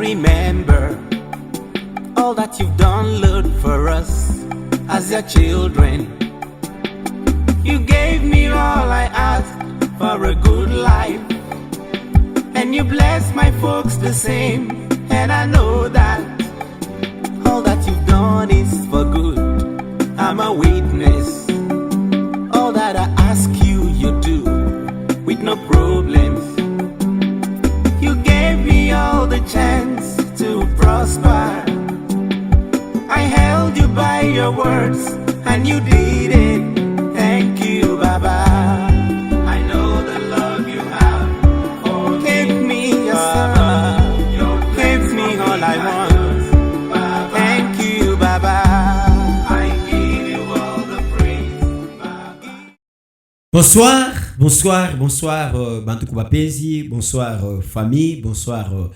remember all that you've done, Lord, for us as your children. You gave me all I asked for a good life, and you blessed my folks the same. And I know that all that you've done is for good. I'm a witness. All that I ask you, you do with no problems. You gave me all the chance to prosper. I held you by your words and you did it. Thank you, Baba. I know the love you have. Oh, give me your son. Give me all I want. Baba. Thank you, Baba. I give you all the praise, Baba. Bonsoir, bonsoir, bonsoir, Bantuku Bapenzi, bonsoir, famille, bonsoir,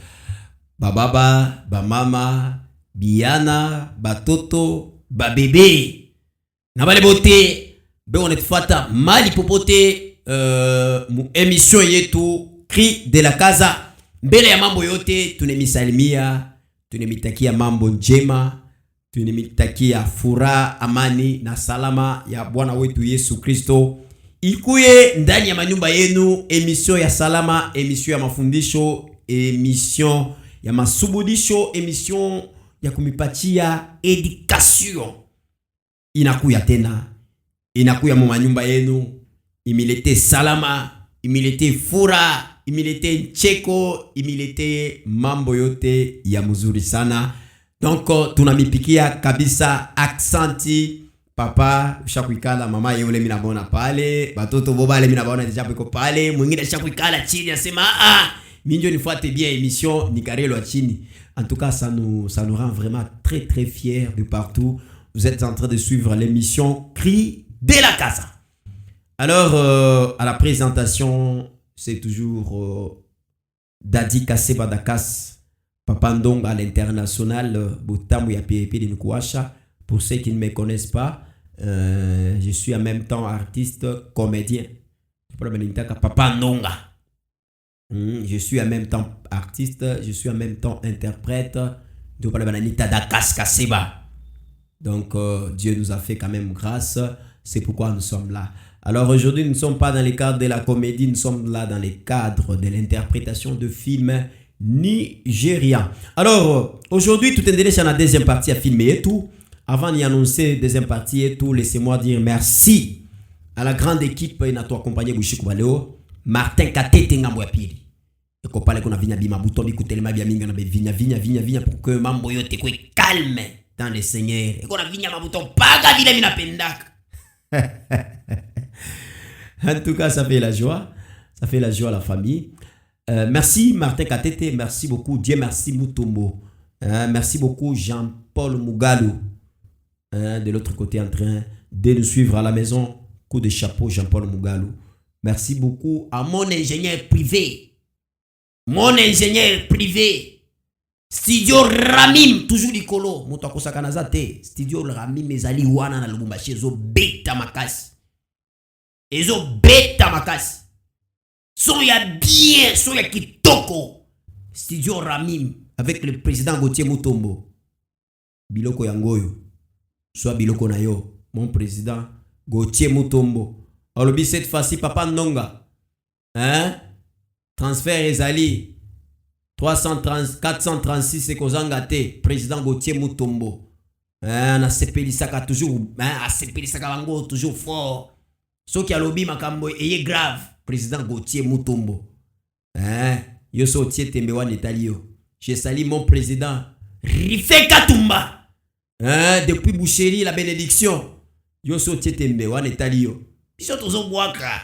Bababa, Bamama, Biana, Batoto, Babébé. Nabale bote, be on est fata, mali popote, mu émission yetu, Cri de la Casa. Mbele ya mambo yote, tunemisalimia, tunemitakia mambo njema, tunemitakia furaha, amani na salama ya Bwana wetu Yesu Kristo. Ikuye ndani ya manyumba yenu, emission ya salama, emission ya mafundisho, emission ya masubudisho, emission ya kumipatia education. Inakuya tena, inakuya mu manyumba yenu, imilete salama, imilete fura, imilete ncheko, imilete mambo yote ya mzuri sana. Donc tunamipikia kabisa aksanti. Papa, ushakuikala mama yule mimi naona pale, batoto bobale mimi naona deja piko pale, mwingine ashakuikala chini asema mimi ndio nifuate bien émission nikarelo chini. En tout cas, ça nous rend vraiment très très fiers de partout. Vous êtes en train de suivre l'émission Cri de la Casa. Alors à la présentation, c'est toujours Dadi Kaseba Dakas, Papa Ndonga à l'international, Botamu ya PEP de Nukuasha. Pour ceux qui ne me connaissent pas, je suis en même temps artiste, comédien. Papa Ndonga. Je suis en même temps artiste, je suis en même temps interprète. Donc Dieu nous a fait quand même grâce. C'est pourquoi nous sommes là. Alors aujourd'hui, nous ne sommes pas dans le cadre de la comédie, nous sommes là dans le cadre de l'interprétation de films nigérians. Alors aujourd'hui, tout est déjà dans la deuxième partie à filmer et tout. Avant d'y annoncer deuxième partie et tout, laissez-moi dire merci à la grande équipe et à toi accompagné Bouchikou Baleo, Martin Katete Ngambouapiri. Et qu'on parle qu'on a vigna bima bouton d'écouter les mabia minga na vigna pour que mambo yote kwe calme dans le Seigneur. Et qu'on a vigna mabouton paga vile mina pendak. En tout cas, ça fait la joie. Ça fait la joie à la famille. Merci Martin Katete, merci beaucoup. Dieu merci Mutombo. Merci beaucoup Jean-Paul Mugalou. De l'autre côté en train de nous suivre à la maison. Coup de chapeau Jean-Paul Mugalou. Merci beaucoup à mon ingénieur privé. Mon ingénieur privé. Studio Ramim. Toujours Nicolo. Moutako Sakanazate. Studio Ramim ezali wana na Lubumbashi. Ezo beta makasi. Ezo beta makasi. Son ya bien. Son ya kitoko. Studio Ramim. Avec le président Gauthier Mutombo. Biloko Yangoyo. Soit Biloko Nayo. Mon président Gauthier Mutombo. Olobi cette fois-ci, Papa Ndonga. Hein? Transfert Ezali. 436 c'est Kozangate. Président Gauthier Mutombo. Hein? Na sepelisaka toujours. Hein? A sepelisaka bango toujours fort. So ki alobi makambo eye grave. Président Gauthier Mutombo. Hein? Yo so tie tembewa netalio. Je salue mon président Rife Katumba. Hein? Depuis Boucherie, la bénédiction. Yo so tie tembewa netalio. Biso tozo boaka.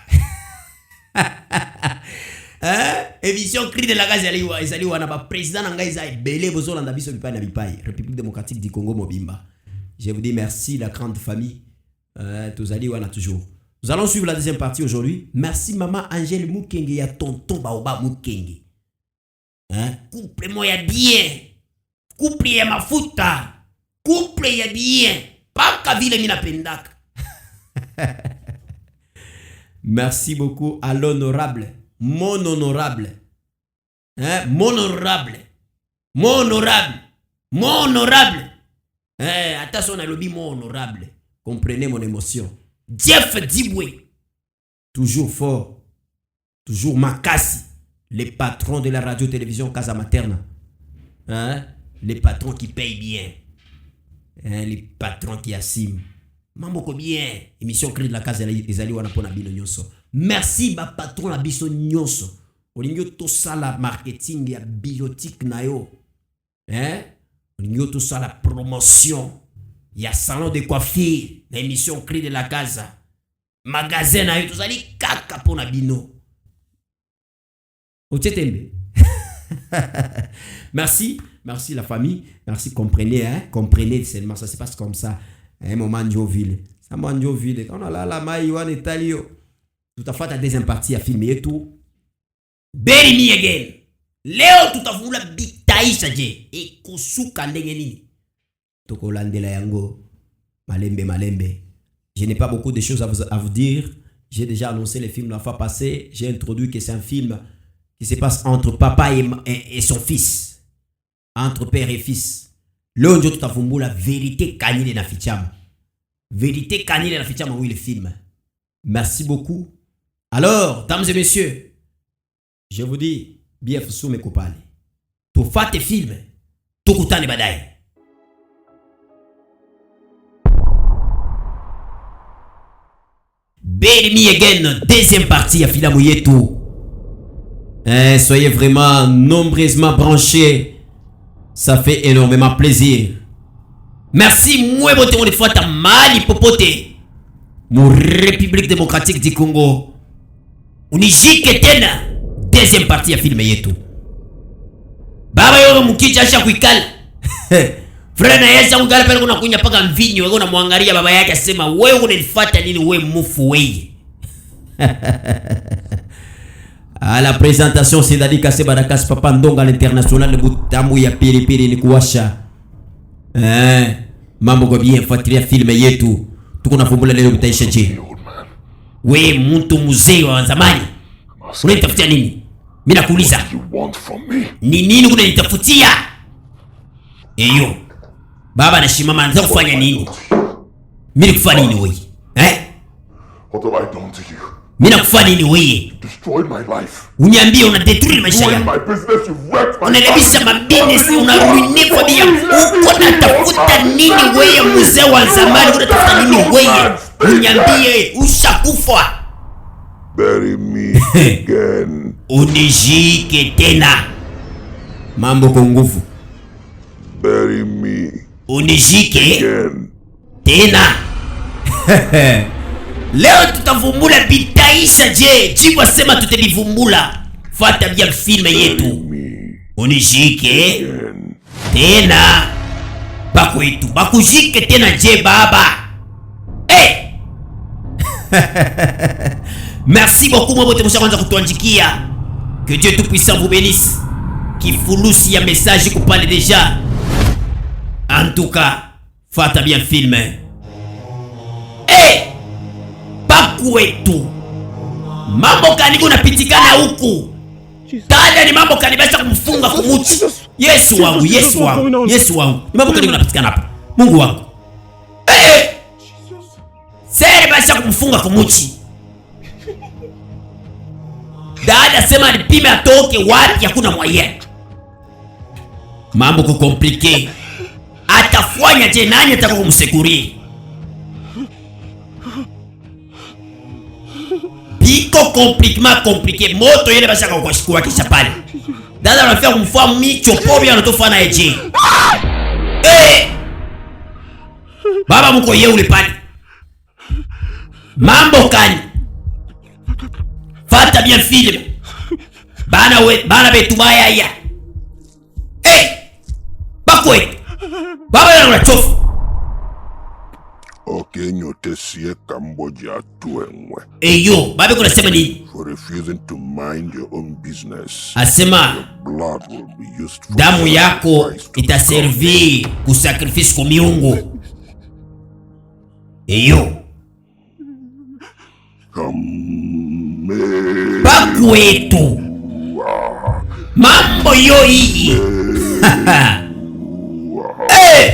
Hein? Émission Cri de la Casa ezali wana ba président nanga ezali belé bozolanda biso bipai na bipai. République démocratique du Congo Mobimba. Je vous dis merci la grande famille. Tozali wana toujours. Nous allons suivre la deuxième partie aujourd'hui. Merci maman Angèle Mukenge ya tonton Baoba Mukenge. Hein? Couple moya bien. Couple ya mafuta. Couple ya bien. Paka vile mina pendak. Merci beaucoup à l'honorable, mon honorable, hein, mon honorable, Mon honorable. Mon honorable. Attention, on a lobby mon honorable. Comprenez mon émotion. Jeff Dibwe. Toujours fort. Toujours Makasi. Les patrons de la radio-télévision Casa Materna. Les patrons qui payent bien. Les patrons qui assument. Mambo bien. Émission Cri de la Casa ezali wana pona bino nyonso. Merci ba patron la biso nyonso. Olingo to sala marketing ya biotique na yo. Olingo to sala promotion ya salon de coiffure na émission Cri de la Casa. Magasin na yo to sali kaka pona bino. Otetembe. Merci la famille. Merci, comprenez seulement ça se passe comme ça. Un moment Ndioville. Ça m'a Ndioville. Quand on a la maïwan et talio. Tout à fait la deuxième partie à filmer et tout. Bury me again. Léo tout à fait la bitaïsa je. Et kusuka ndengeni. Toko landela yango. Malembe. Je n'ai pas beaucoup de choses à vous dire. J'ai déjà annoncé le film la fois passée. J'ai introduit que c'est un film qui se passe entre papa et son fils. Entre père et fils. Là, on dit tout à fait la vérité canine na fichama. Vérité canine na fichama, oui, le film. Merci beaucoup. Alors, dames et messieurs, je vous dis, bien sous mes copains. Tu fais tes films, tu coutane badaye. Bury me again, deuxième partie à Filamou Yetou. Soyez vraiment nombreusement branchés. Ça fait énormément plaisir. Merci, moi, bote on fois ta Mali popote. Mon République démocratique du Congo. Unijike tena. Deuxième partie à filmer yetu. Baba yoro mukija asha kuikala. Frère na yesa ungala pale kuna kunya paka mvinyo, wewe unamwangalia baba yake asema wewe unanifuata nini wewe mufu wewe. À la présentation, c'est Dadi Kassé Badakas Papa Ndonga l'international de Butamu ya Piri ni kuwasha. Mambo kwa bien fuatilia filme yetu. Tuko na fumula leo mtaisha je. Wewe mtu mzee wa zamani. Unanitafutia nini? Mimi nakuuliza. Ni nini unanitafutia? Eyo. Baba na shimama anataka kufanya nini? Mimi nikufanya nini wewe? What have I done to you? Mimi nakufanya nini wewe? Destroyed my life. Uniambie una detruire maisha Ruined yangu. my business, you've wrecked my Unalebisha mabusiness, unaruine familia. Uko natafuta nini wewe mzee wa zamani? Unatafuta nini wewe? Uniambie ushakufa. Bury me again. Unijike tena. Mambo kwa nguvu. Bury me Unijike again. tena. Leo tutavumbula bitaisha je. Jibu sema tutalivumbula. Fuata bien film yetu. Unijike Again. tena. Bakwetu bakujike tena je baba. Merci beaucoup moi bote msha kwanza kutuandikia. Que Dieu tout puissant vous bénisse. Kifulusi ya message kupale déjà. En tout cas, fuata bien film. Bakwetu. Mambo kanibu napitikana huku. Dada ni mambo kanibasha kumfunga kumuchi. Yesu wangu. Ni mambo kanibu napitikana hapa. Mungu wangu. Sere basha kumfunga kumuchi. Dada sema nipime atoke wapi hakuna moyen. Mambo kukomplike. Atafanya je nani ataka kumsekuria? Biko compliqué moto yele bashaka kwa kisha pale. Dada anafia kumfua micho pobi anatofana eje. Baba mko yeye ule pale. Mambo kani. Fata bien film. Bana betu baya ya. Bakwe. Baba yana chofu. Okenyo tesie Cambodia tuengwe. Eyo, baba kuna sema nini? For refusing to mind your own business. Asema Blood will be used for damu yako sacrifice to itaservi kusacrifice kwa miungu. Eyo. Come. Bakwetu. Mambo yo hii. Hey!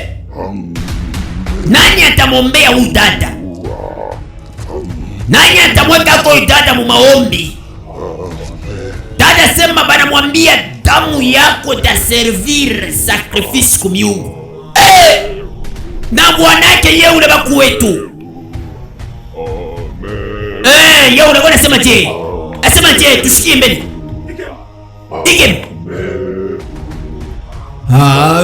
Nani atamwombea huyu dada? Nani atamweka kwa dada mu maombi? Dada sema banamwambia damu yako ta servir sacrifice kwa miungu. Na bwanake yeye ule baku wetu. Yeye ule bwana sema je? Asema je tushikie mbele. Ige.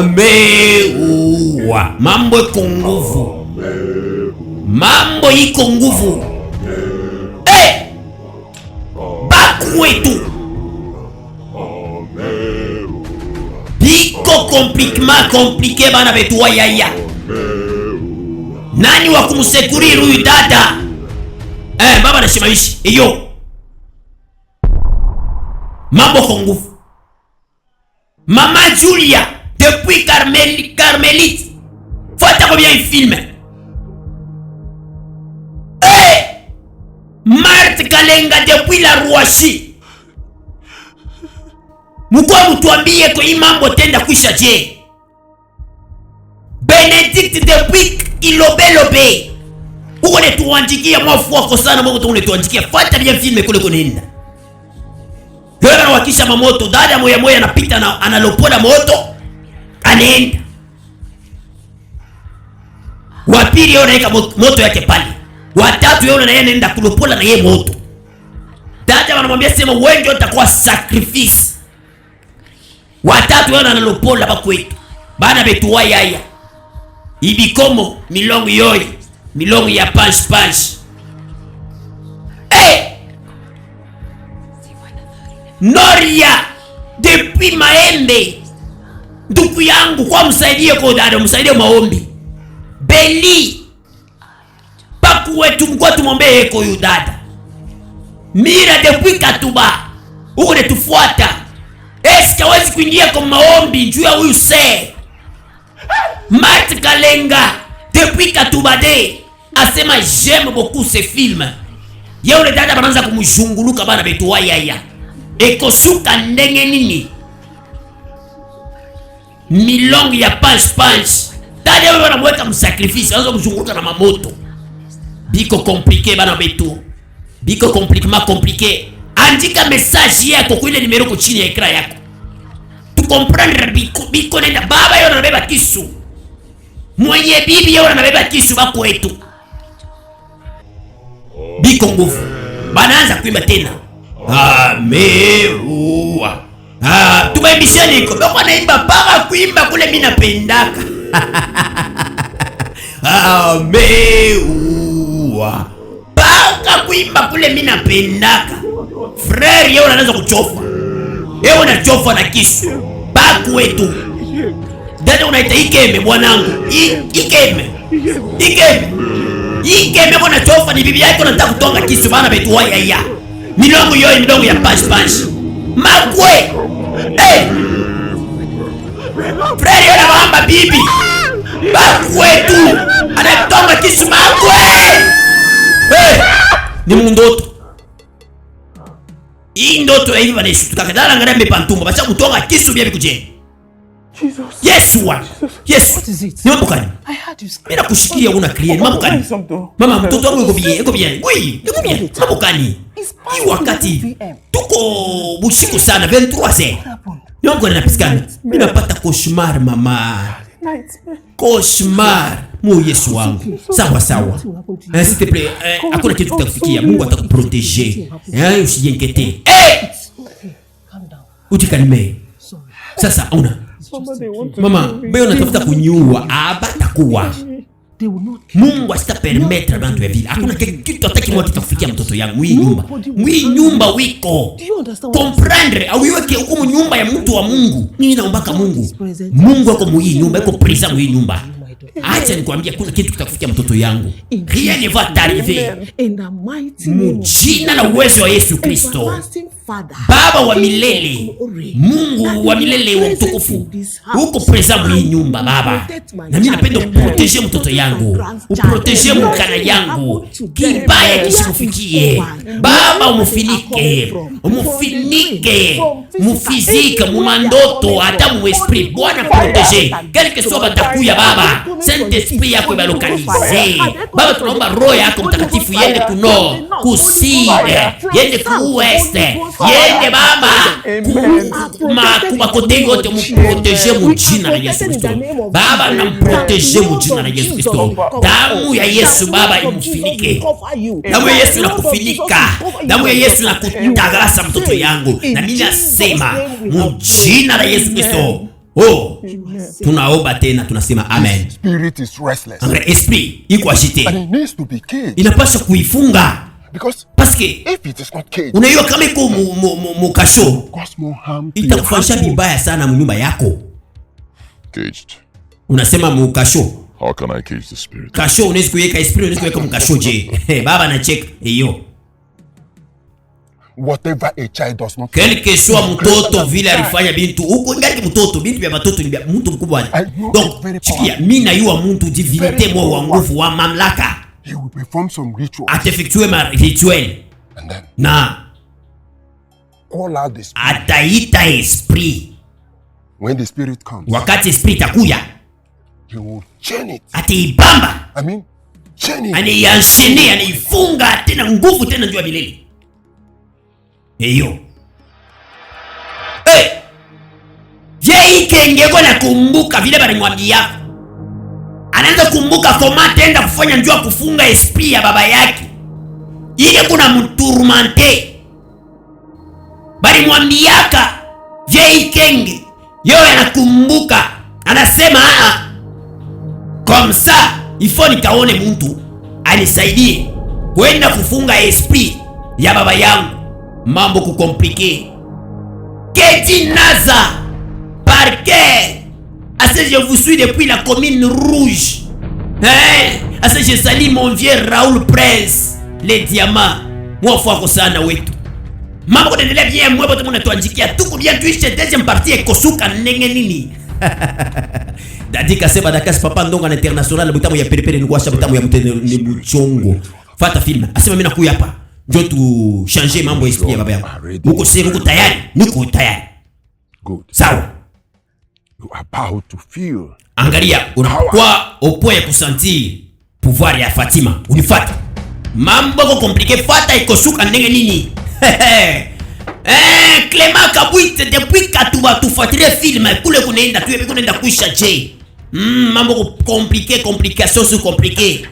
Ameua. Mambo iko nguvu. Mambo iko nguvu. Baku wetu. Biko komplike bana betu wa yaya. Nani wa kumsekurir huyu dada? Baba anashimamishi. Iyo. Mambo kwa nguvu. Mama Julia depuis Carmelite. Fuata kwa bien film. Marthe Kalenga depuis la Ruashi. Mukwa mutuambie kwa hii mambo tenda kuisha je? Benedict depuis Ilobelobe. Uko netuandikia mwafu wako sana Mungu tunetuandikia. Fuata bien film kule kunenda. Wewe unawakisha mamoto, dada moya anapita na analopoda moto, anaenda. Wa pili yeye anaweka moto yake pale. Wa tatu yeye anaenda kulopola na yeye moto. Dada wanamwambia sema wewe ndio utakuwa sacrifice. Wa tatu yeye analopola hapa kwetu. Bana betu wa yaya. Ibikomo milongo yoi, milongo ya punch. Noria depuis Maembe. Ndugu yangu kwa msaidie kwa dada, msaidie maombi. Beli paku wetu mkwa tumombe eko yu dada. Mira depuis Katuba. Uko netufuata. Eske wezi kuingia kwa maombi juu ya huyu se. Marthe Kalenga depuis Katuba de asema j'aime beaucoup ce film. Yule dada banaanza kumshunguluka bana betu wa yaya. Ekosuka ndenge nini? Milongo ya punch. Dada wewe wanamweka msacrifice, anza kuzunguka na mamoto. Biko compliqué bana betu. Biko compliqué. Andika message yako kwa ile numero ko chini ya ekran yako. Tu comprendre biko nenda baba yeye anabeba kisu. Mwenye bibi yeye anabeba kisu bako wetu. Biko nguvu. Banaanza kuimba tena. Ameua. Tumaimbisha niko. Bako naimba paka kuimba kule mimi napendaka. Ameua. Paka kuimba kule mimi napendaka. Frère yeye anaanza kuchofa. Yeye unachofa na kisu. Baku wetu. Dada unaita Ikeme mwanangu. Ikeme bwana chofa ni bibi yake anataka kutonga kisu bana betu wa yaya. Milongo yoyi milongo ya punch. Makwe. Frère yona wamba bibi. Makwe tu. Anatonga kisu makwe. Ni mundoto. Hii ndoto hivi baneshu tukakadala ngara mepantumba bacha kutonga kisu bia bikuje. Yes. Ni mambo gani? Mimi nakushikia una client mambo gani? Mama mtoto wangu yuko bien. Oui, yuko bien. Mambo gani? Hii wakati tuko busiku sana 23h. Ni mambo gani napisikana? Mimi napata cauchemar mama. Cauchemar. Mu Yesu wangu. Sawa. S'il te plaît, hakuna kitu kitakufikia. Mungu atakuproteger. Usijinkete. Ujikalme. Sasa una mama, beo natafuta kunyua, abatakuwa. Mungu asita permettre bantu ya vile. Hakuna kitu hataki mwa kitakufikia mtoto yangu. Hii nyumba wiko. Comprendre, au iweke huko nyumba ya mtu wa Mungu. Mimi naombaka Mungu. Mungu wako mu hii nyumba, yuko prisa mu hii nyumba. Acha nikwambia kuna kitu kitakufikia mtoto yangu. Rien ne va t'arriver. Mjina na uwezo wa Yesu Kristo. Baba wa milele, Mungu wa milele wa utukufu, uko present hii nyumba Baba. Na mimi napenda uproteje mtoto yangu, uproteje mkana yangu, kibaya kisimufikie Baba, umufinike, mufizike, mumandoto, hata mu esprit. Bwana proteje, quelque soit batakuya Baba, Saint Esprit yako ibalokalize Baba. Tunaomba roho yako mtakatifu yende ku nord, ku sud, yende ku west, yende Baba kuma kote yote, muproteje mu jina la Yesu Kristo Baba, na muproteje mu jina la Yesu Kristo. Damu ya Yesu Baba imufinike, damu ya Yesu inakufinika, damu ya Yesu inakutakasa mtoto yangu. Na mimi nasema mu jina la Yesu Kristo, tunaomba tena tunasema amen. Spirit is restless. Esprit iko agité, And it needs to be caged. inapaswa kuifunga parce que If it is not caged, unaiyo kama iko mu kasho, cause more harm to your itakufanyisha household. vibaya sana mu nyumba yako. Caged. Unasema mu kasho, How can I cage the spirit? kasho unaweza kuweka esprit, unaweza kuweka mu kasho je? Baba na check hiyo. Whatever a child does not Quelque soit mtoto vile alifanya bintu huko, ngali mtoto, bintu vya mtoto ni vya mtu mkubwa. Donc sikia, mimi na yua mtu divinité mwa wa nguvu wa mamlaka, he will perform some rituals ateffectue ma rituel and then na call out the spirit. ataita esprit. When the spirit comes, Wakati esprit takuya, he will chain it. ataibamba, Chain it. aniyanshini, anifunga tena nguvu tena njua milele. Eyo. Je, ikengeko na kumbuka vile balimwambia. Anaanza kumbuka koma tenda kufanya njua kufunga esprit ya baba yake. Ile kuna mturumante. Balimwambiaka je ikenge. Yo anakumbuka. Anasema comme ça, il faut nikaone mtu anisaidie kwenda kufunga esprit ya baba yangu. Mambo kukomplike. Keti Naza Parquet. Assez je vous suis depuis la commune rouge. Assez je salue mon vieux Raoul Prince, les diamants. Mwafu wako sana wetu. Mambo kuendelea bien, mwepo tu mnatuanjikia. Tuko bien tuishe deuxième partie ekosuka nenge nini. Dadi kaseba dakasi papa ndonga na international butamu ya perepere ni kwasha butamu ya mtene ni buchongo. Fata film. Asema mimi nakuya hapa. Ndio tu changer mambo esprit ya baba yangu. Uko sasa uko tayari? Niko tayari. Good. Sawa. You are about to feel. Angalia, unakuwa au point ya kusentir pouvoir ya Fatima. Unifuata. Mambo ko compliqué, fata ikosuka ndenge nini? Clément Kabwite depuis katuba tufuatilie film kule kunaenda tu hivi kunaenda kuisha je. Mambo ko compliqué, complication sur compliqué.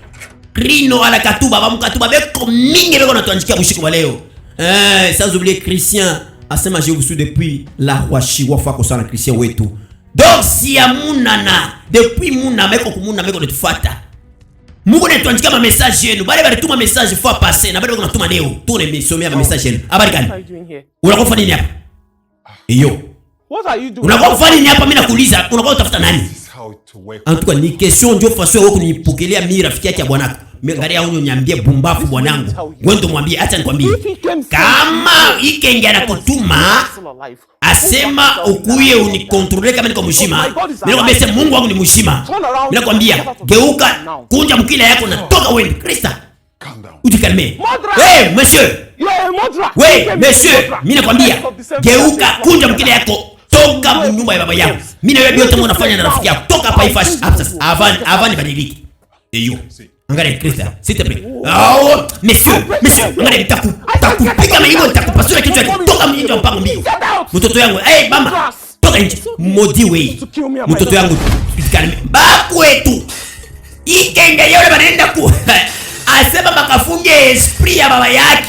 Krino ala katuba bamukatuba beko mingi beko natuanjikia bushiko wa leo. Sans oublier Christian asema je vous suis depuis la Rwashi wafa ko sana Christian wetu. Donc si amunana depuis muna meko kumuna meko netufuata. Mungu netuanjikia ma message yenu. Bale bale tuma message fois passé na bale beko natuma leo. Tune misomea ma message yenu. Habari gani? Unakofa nini hapa? Iyo. What are you doing? Unakofa nini hapa? Mimi nakuuliza, unakofa utafuta nani? En tout cas, ni question ndio façon yako kunipokelea mimi rafiki yake ya bwanako. Angalia huyo nyambie bumbafu bwanangu. Wewe mwambie, acha nikwambie. Kama ikenge anakutuma asema ukuye unikontrole kama niko mshima. Mimi nakwambia sema Mungu wangu ni mshima. Mimi nakwambia geuka, kunja mkila yako na toka wewe Krista. Ujikalme. Monsieur. Monsieur, mimi nakwambia geuka, kunja mkila yako. Toka nyumba ya baba yangu. Mimi na wewe yote mnafanya na rafiki yako. Toka hapa ifash absence. Avant badiliki. Eyo. Angalia Krista, s'il te plaît. Monsieur, angalia nitakupiga maigo, nitakupasua kichwa. Toka mjinja mpango mbio. Mtoto yangu, mama. Toka nje. Modi wewe. Mtoto yangu ikalme. Bakwetu. Ikenge yule banaenda ku. Asema makafunge esprit ya baba yake.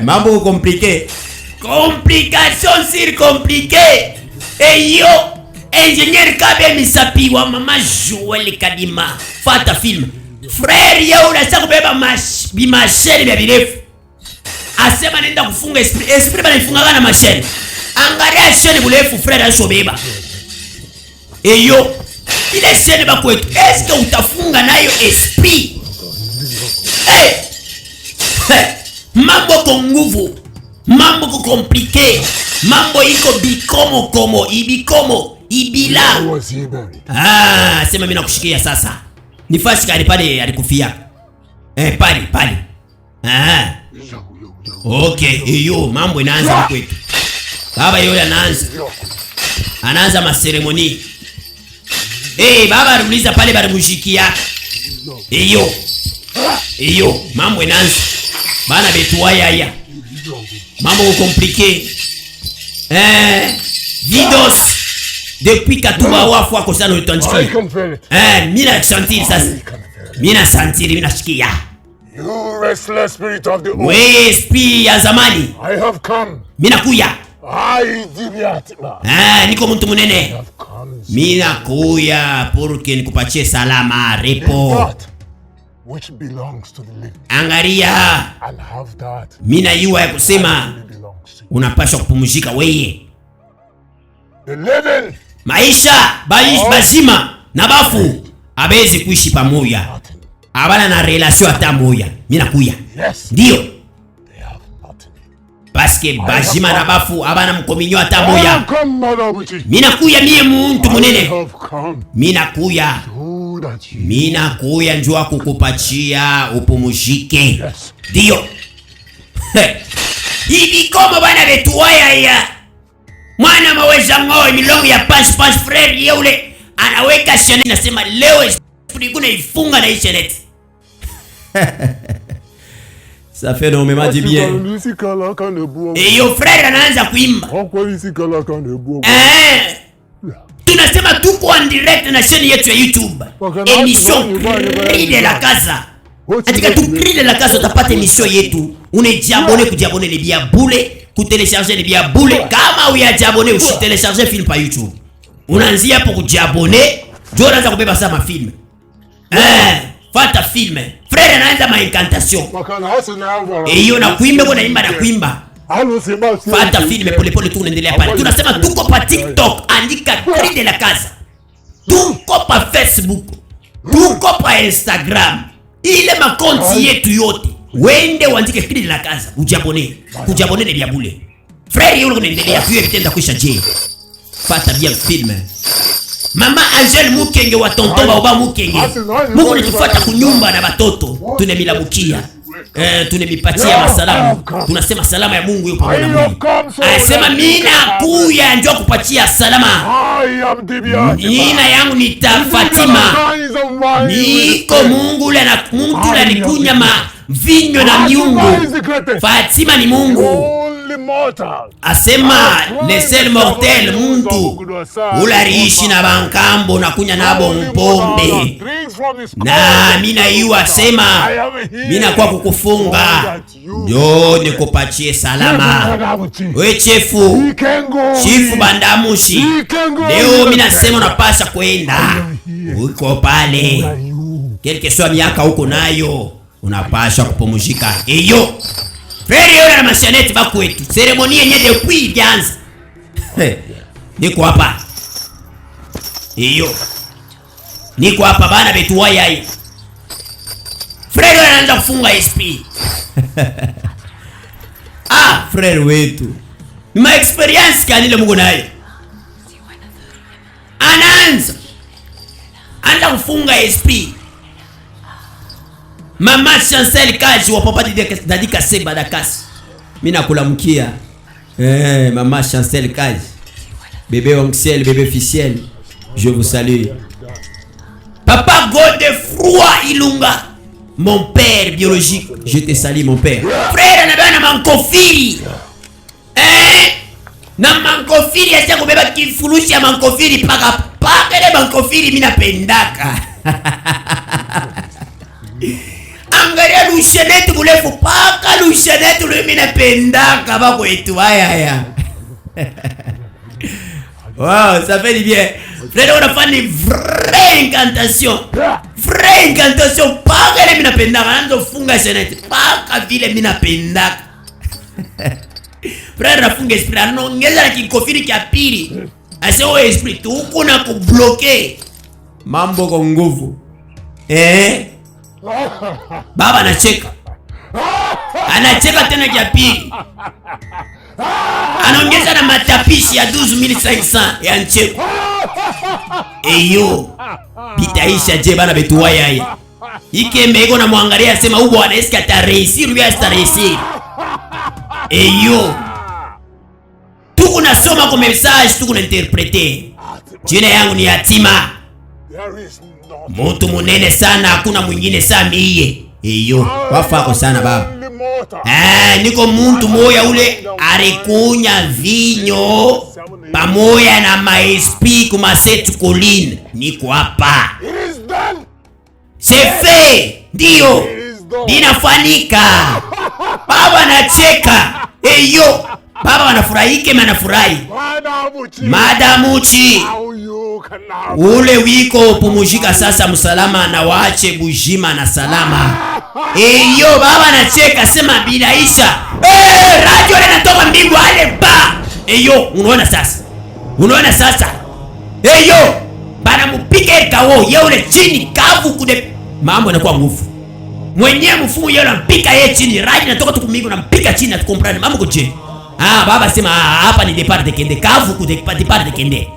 Mambo compliqué. Complication sur compliqué. Eyo, ingénieur Kabe Misapiwa, mama Joël Kadima. Fata film. Frère yao unataka kubeba bimasheni vya virefu. Asema nenda kufunga esprit. Esprit bana ifunga na masheni. Angalia sheni burefu frère ashobeba. Eyo, ile sene bakwetu. Est-ce que utafunga nayo esprit? Mambo kwa nguvu, mambo kwa komplike, mambo iko bikomo komo, ibikomo, ibila. Sema mimi nakushikia sasa. Nifasi kali pale alikufia. Pale. Okay, hiyo mambo inaanza kwetu. Baba yeye anaanza maseremoni. Baba aliuliza pale balimushikia. Hiyo mambo inaanza. Bana betu haya. Mambo compliqué. Vidos depuis Katuba wafu ako sana utanjiki. Mina sentir sasa. Mina shikia. You restless spirit of the old. We esprit ya zamani. I have come. Mina kuya. Dibiatima. Niko mtu munene. Mina kuya porque nikupatie salama repo. Which belongs to the living. Angaria. I'll have that. Mina yuwa ya kusema unapaswa kupumzika weye. The living. Maisha bazima na bafu abezi kuishi pamoja. Abana na relation hata moja. Mina kuya. Yes. Ndio. Paske bazima na bafu abana mkominyo hata moja. Mina kuya mie muntu munene. Mina kuya njua kukupatia upumuzike. Ndio. Hivi kama bana betu haya. Mwana maweza ngoi milongo ya punch frère yule anaweka chanet nasema leo kuna ifunga na chanet. Ça fait énormément de bien. Yo frère anaanza kuimba. Tunasema tuko en direct na chaîne yetu ya YouTube. Émission Cri de la Casa. Katika tu Cri de la Casa utapata émission yetu. Unajiabone kujiabone les bia boule, kutelecharger les bia boule. Kama uyajiabone usitelecharger film pa YouTube. Unaanzia hapo kujiabone, ndio unaanza kubeba sama film. Fata film. Frère anaanza ma incantation. Hiyo na kuimba kwa naimba na kuimba. Fata film pole tu unaendelea pale. Tunasema tuko pa TikTok, andika Cri de la Casa. Tuko pa Facebook. Tuko pa Instagram. Ile makonti yetu yote. Wende uandike Cri de la Casa. Ujiabone ni bia bule. Frère yule unaendelea vile vitenda kuisha je. Fata bien film. Mama Angel Mukenge wa tonton baba Mukenge. Mungu nitufuata kunyumba na batoto. Tunemilamukia. Tunemipatia masalamu. Tunasema salama ya Mungu yupo pamoja na Mungu. Anasema mina kuya njoo kupatia salama. Nina yangu ni Fatima. Niko Mungu ule na Mungu ule alikunya vinyo na miungu. Fatima ni Mungu. Asema lesel mortel muntu ulariishi na bankambo na kunya nabo mpombe. Na mina yu asema mina kwa kukufunga ndio nikupatie salama. We chifu bandamushi. Leo mina sema unapasha kwenda. Uko pale. Quelque soit miaka huko nayo unapasha kupumzika. Eyo Frère yule na mashaneti bakwetu. Ceremony yenye depuis bianza. Niko hapa. Niko hapa bana betu waya. Frère yule anaanza kufunga SP. Frère wetu. Ma experience kanile Mungu naye. Anaanza kufunga SP. Mama Chancel Kaji wa papa Dadika Seba Dakasi. Mina kulamkia. Mama Chancel Kaji. Bébé Onxiel, bébé Ficiel. Je vous salue. Papa Godefroy Ilunga. Mon père biologique. Je te salue mon père. Frère na mankofiri. Na mankofiri ya kubeba kifurushi ya mankofiri paka ile mankofiri mina pendaka. Angalia lusheneti bulefu paka lusheneti lumina pendaka bako etu haya. Wow, ça fait du bien. Frère, on a fait une vraie incantation. Vraie incantation. Paka ile mina pendaka. Nando funga sheneti. Paka vile mina pendaka. Frère, nafunga esprit. Anongeza na kikofiri kia pili. Ase o esprit. Tuku na kubloke. Mambo kwa nguvu. Baba anacheka. Anacheka tena kia pili. Anaongeza na matapishi ya 12500 ya ncheko. Eyo. Bitaisha je bana betuwa yaya. Ikemeko na mwangalia asema huko anaisikia atarehisir ou atarehisir. Eyo. Tuko nasoma kwa message, tuko na interpreter. Jina yangu ni Yatima. Mtu munene sana, hakuna mwingine saa miye. Eyo, wafako sana baba. Niko muntu moya ule arikunya vinyo pamoja na maespi kumasetu colline. Niko hapa. Sefe, ndio. Dinafanyika. Baba anacheka. Eyo. Baba wanafurahike manafurahi. Madamuchi. Ule wiko pumujika sasa msalama na waache bujima na salama. Eyo baba anacheka sema binaisha. Radio linatoka mbingu ale ba. Eyo unaona sasa. Unaona sasa. Eyo bana mupike kao yule chini kavu kude. Mambo yanakuwa nguvu. Mwenyewe mfumu yule anampika yeye chini. Radio inatoka tukumbingu na mpika chini na tukomprane. Mambo koje. Baba sema hapa ni depart de kende kavu ku depart de kende.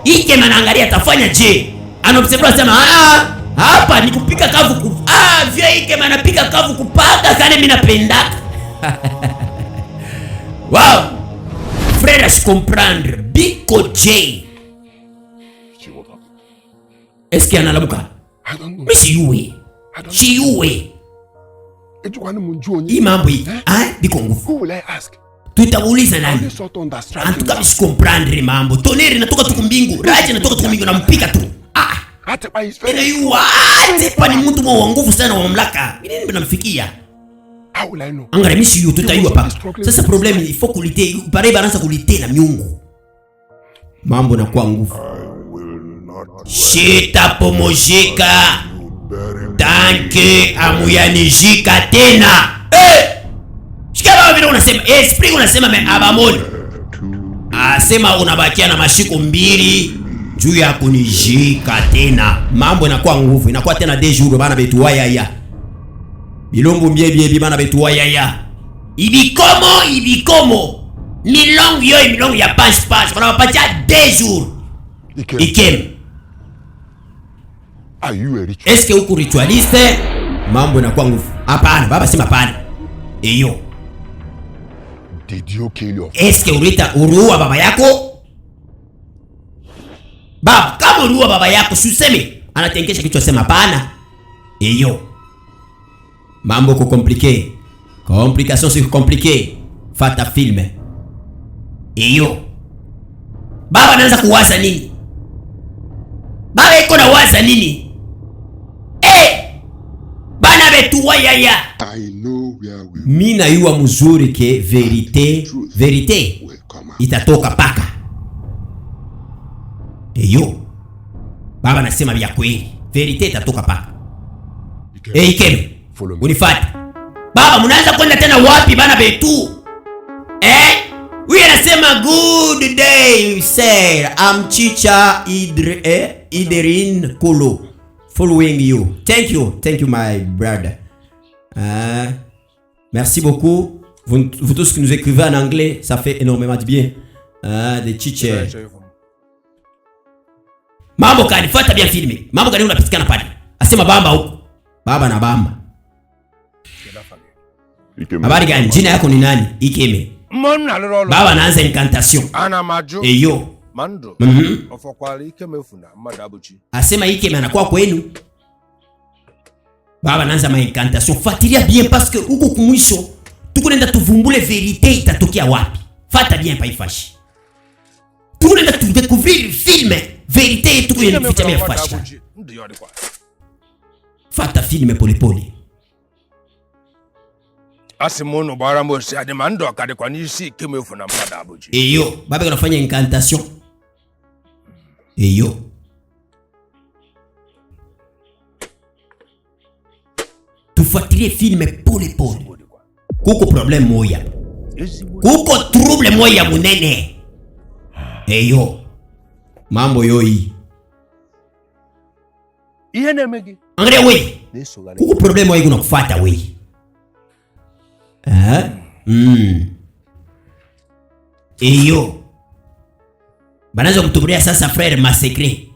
Ike manaangalia atafanya je? Anobserva sema hapa ni kupika kavu ku. Vya ike manapika kavu kupaka kale mimi napenda. Wow. Frère je comprendre Biko J. Est-ce qu'il y en a là-bas? Mais si yue. Si yue. Imambo hii. Biko nguvu. Who will I ask? Tutauliza nani? Antuka misi comprendre mambo. Toneri natoka tukumbingu. Raji natoka tukumbingu na mpika tu. Ina yuwa. Atepa ni mtu mwa nguvu sana wa mamlaka. Nini mnamfikia? Angara misi yu tutayua pa. Sasa problemi ni ifo kulite. Pare baransa kulite na miungu. Mambo na kwa nguvu. Shita pomojika. Tanke amuyanijika tena. Shikaba vile unasema esprit unasema me abamoni. Asema unabakia na mashiko mbili juu ya kunijika tena. Mambo inakuwa nguvu, inakuwa tena de jour bana betu waya. Bilombo mbie bana betu waya. Ibikomo. Milongo ya pass. Bana wapatia de jour. Ikem. Are you a ritual? Est-ce que uko ritualiste? Mambo inakuwa nguvu. Hapana, baba sema hapana. Eyo. Did you kill your Est-ce que uruua baba yako? Baba, kama uruua baba yako, suseme. Anatenkesha kichwa sema hapana. Eyo. Mambo ko compliqué. Complication sur compliqué. Fata filme. Eyo. Baba anaanza kuwaza nini? Baba iko na waza nini? Bana betu waya. I know where we Mina yuwa mzuri ke verite itatoka paka. Eyo. Baba nasema vya kweli. Verite itatoka paka. Ikeme. Unifuate. Baba mnaanza kwenda tena wapi bana betu? Huyu anasema good day sir. I'm Chicha Idrin Kolo. Following you. Thank you my brother. Merci beaucoup. Vous tous qui nous écrivez en anglais, ça fait énormément de bien. Des teachers. Mambo kani fuata bien filme. Mambo kani unapitikana pale. Asema bamba huko. Baba na bamba. Habari gani? Jina yako ni nani? Ikeme. Baba anaanza incantation. Eyo. Mando. Ofokwali Ikeme funa madabuchi. Asema Ikeme anakuwa kwenu. Baba anaanza ma incantation. Fuatilia bien parce que huko kumwisho tukunenda tuvumbule verite itatokea wapi. Fata bien pa ifashi. Tukunenda tu découvrir filme verite tukunenda kuficha ifashi. Fata filme pole. Asimono barambo si ademando akade kwa nisi Ikeme funa madabuchi. Eyo, baba anafanya incantation. Eyo. Tufuatilie filme pole. Kuko problem moya. Kuko trouble moya munene. Eyo. Mambo yoi. Iene megi. Angalia we. Kuko problemu wa kuna kufuata we. Iyo. Banaanza kutuburia sasa frère Masecret.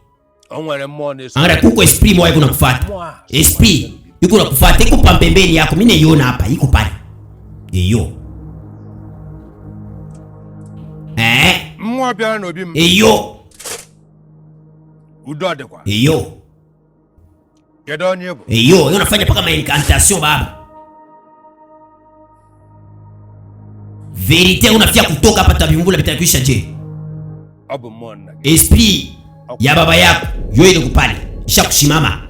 Angalia kuko esprit mwa kuna kufuata. Esprit yuko nakufuata iko pambembeni yako. Mimi naiona hapa iko pale. Iyo. Mwa bia no bi. Iyo. Udode kwa. Iyo. Kedo nyebo. Iyo, unafanya paka ma incantation baba. Verite unafia kutoka hapa tabimbula bitakwisha je. Abu mona. Esprit ya baba yako yo ile kupale. Isha kushimama.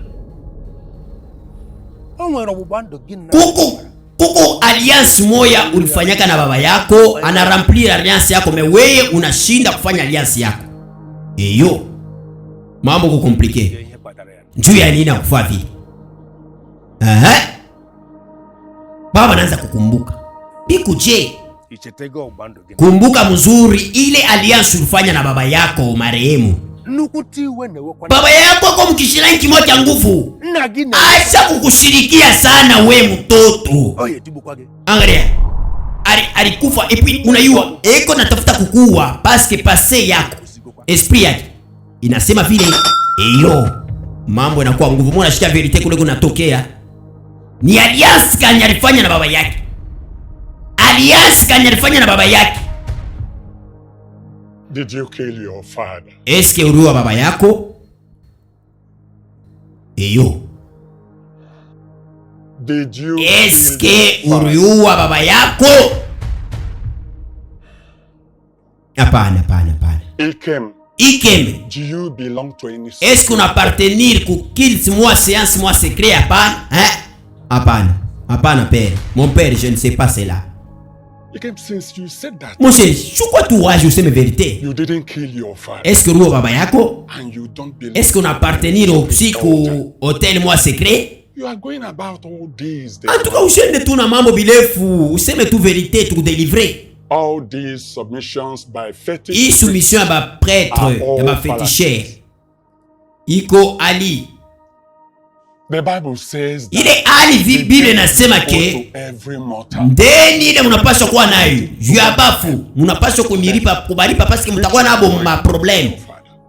Kuko alliance moya ulifanyaka na baba yako, ana remplir alliance yako, wewe unashinda kufanya alliance yako. Eyo. Mambo ko compliqué. Njoo ya nini akufaa vile? Baba anaanza kukumbuka. Biku je. Kumbuka mzuri ile alliance ulifanya na baba yako marehemu. Baba yako kwa mkishirani kimoja nguvu. Acha kukushirikia sana we mtoto. Angalia. Alikufa epi unayua eko natafuta kukua paske pase yako. Esprit yake inasema vile eyo mambo yanakuwa nguvu. Mbona shikia verite kule kunatokea? Ni alliance kanya alifanya na baba yake. Alliance kanya alifanya na baba yake. Did you kill your father? Eske uliua baba yako? Eyo. Did you Eske uliua baba yako? Hapana. Ikem. Do you belong to any? Est-ce qu'on appartenir ku kills moi séance moi secret hapana? Hapana père. Mon père, je ne sais pas cela. Ikem, since you said that. Mon chéri, chukua tu waje useme vérité. You didn't kill your father. Est-ce que uliua baba yako? And you don't belong. Est-ce qu'on appartenir au psycho hôtel moi secret? You are going about all these. En tout cas, ushende tu na mambo bilefu, useme tu vérité tu délivrer. All these submissions by fetish. I soumission ba prêtre, ya ba féticheur. Iko Ali. The Bible says that ile Ali Bible nasema ke ndeni ile mnapaswa kuwa nayo. Juabafu mnapaswa kunilipa kubalipa paske mtakuwa nabo ma problem.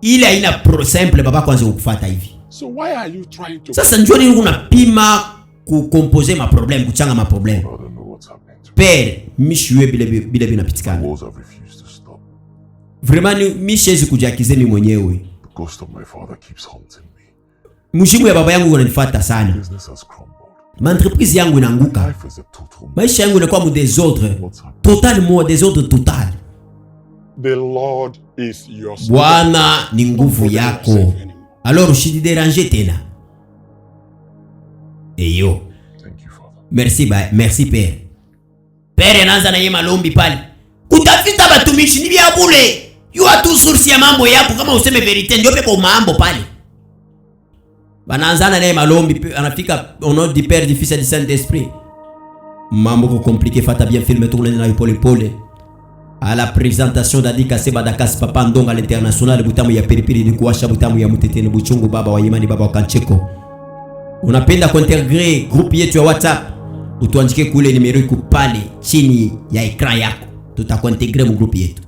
Ile haina simple baba kwanza ukufuata hivi. So why are you trying to? Sasa njoo nini unapima kukomposer ma problem, kuchanga ma problem. Père, mishwe bile binapitikana. Vraiment mishezi kujakize mimi mwenyewe. The ghost of my father keeps haunting me. Mshimu ya baba yangu unanifuata sana. Entreprise yangu inaanguka. Maisha yangu inakuwa mu désordre. Totalement désordre total. The Lord is your strength. Bwana ni nguvu yako. Alors usidéranger tena. Eyo. Thank you, Father. Merci Père. Père anaanza na yeye malombi pale. Kutafuta batumishi ni vya bure. Yua tu source ya mambo yako kama useme verite ndio pepo mambo pale. Banaanza na yeye malombi anafika au nom du Père, du Fils et du Saint-Esprit. Mambo ko compliqué fata bien filmer tout na pole. À la présentation d'Adika Seba Dakas Papa Ndonga l'international butamu ya piripiri ni kuwasha butamu ya mteteni buchungu baba wa imani baba wa Kancheko. Unapenda kuintegrer groupe yetu ya WhatsApp? Utuandike kule numero iko pale chini ya ekran yako. Tutakuintegrer mu groupe yetu.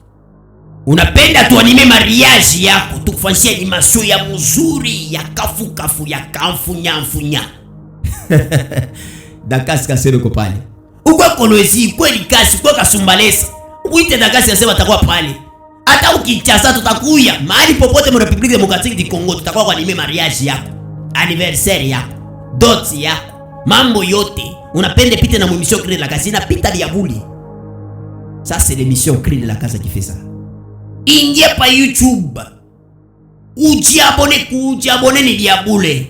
Unapenda tuanime mariage yako, tukufanyie animation ya mzuri ya kafu ya kamfunya. Dakas kasero ko pale. Uko kolwezi kweli kasi kwa kasumbalesa. Uite Dakasi asema atakuwa pale. Hata ukichasa tutakuya mahali popote mu Republique Democratique du Congo, tutakuwa kwa anime mariage yako, anniversaire yako, dot yako, mambo yote. Unapende pite na émission Cri de la Casa na pita diabuli. Ça c'est l'émission Cri de la Casa qui fait ça. Ingie pa YouTube. Ujiabone ni diabule.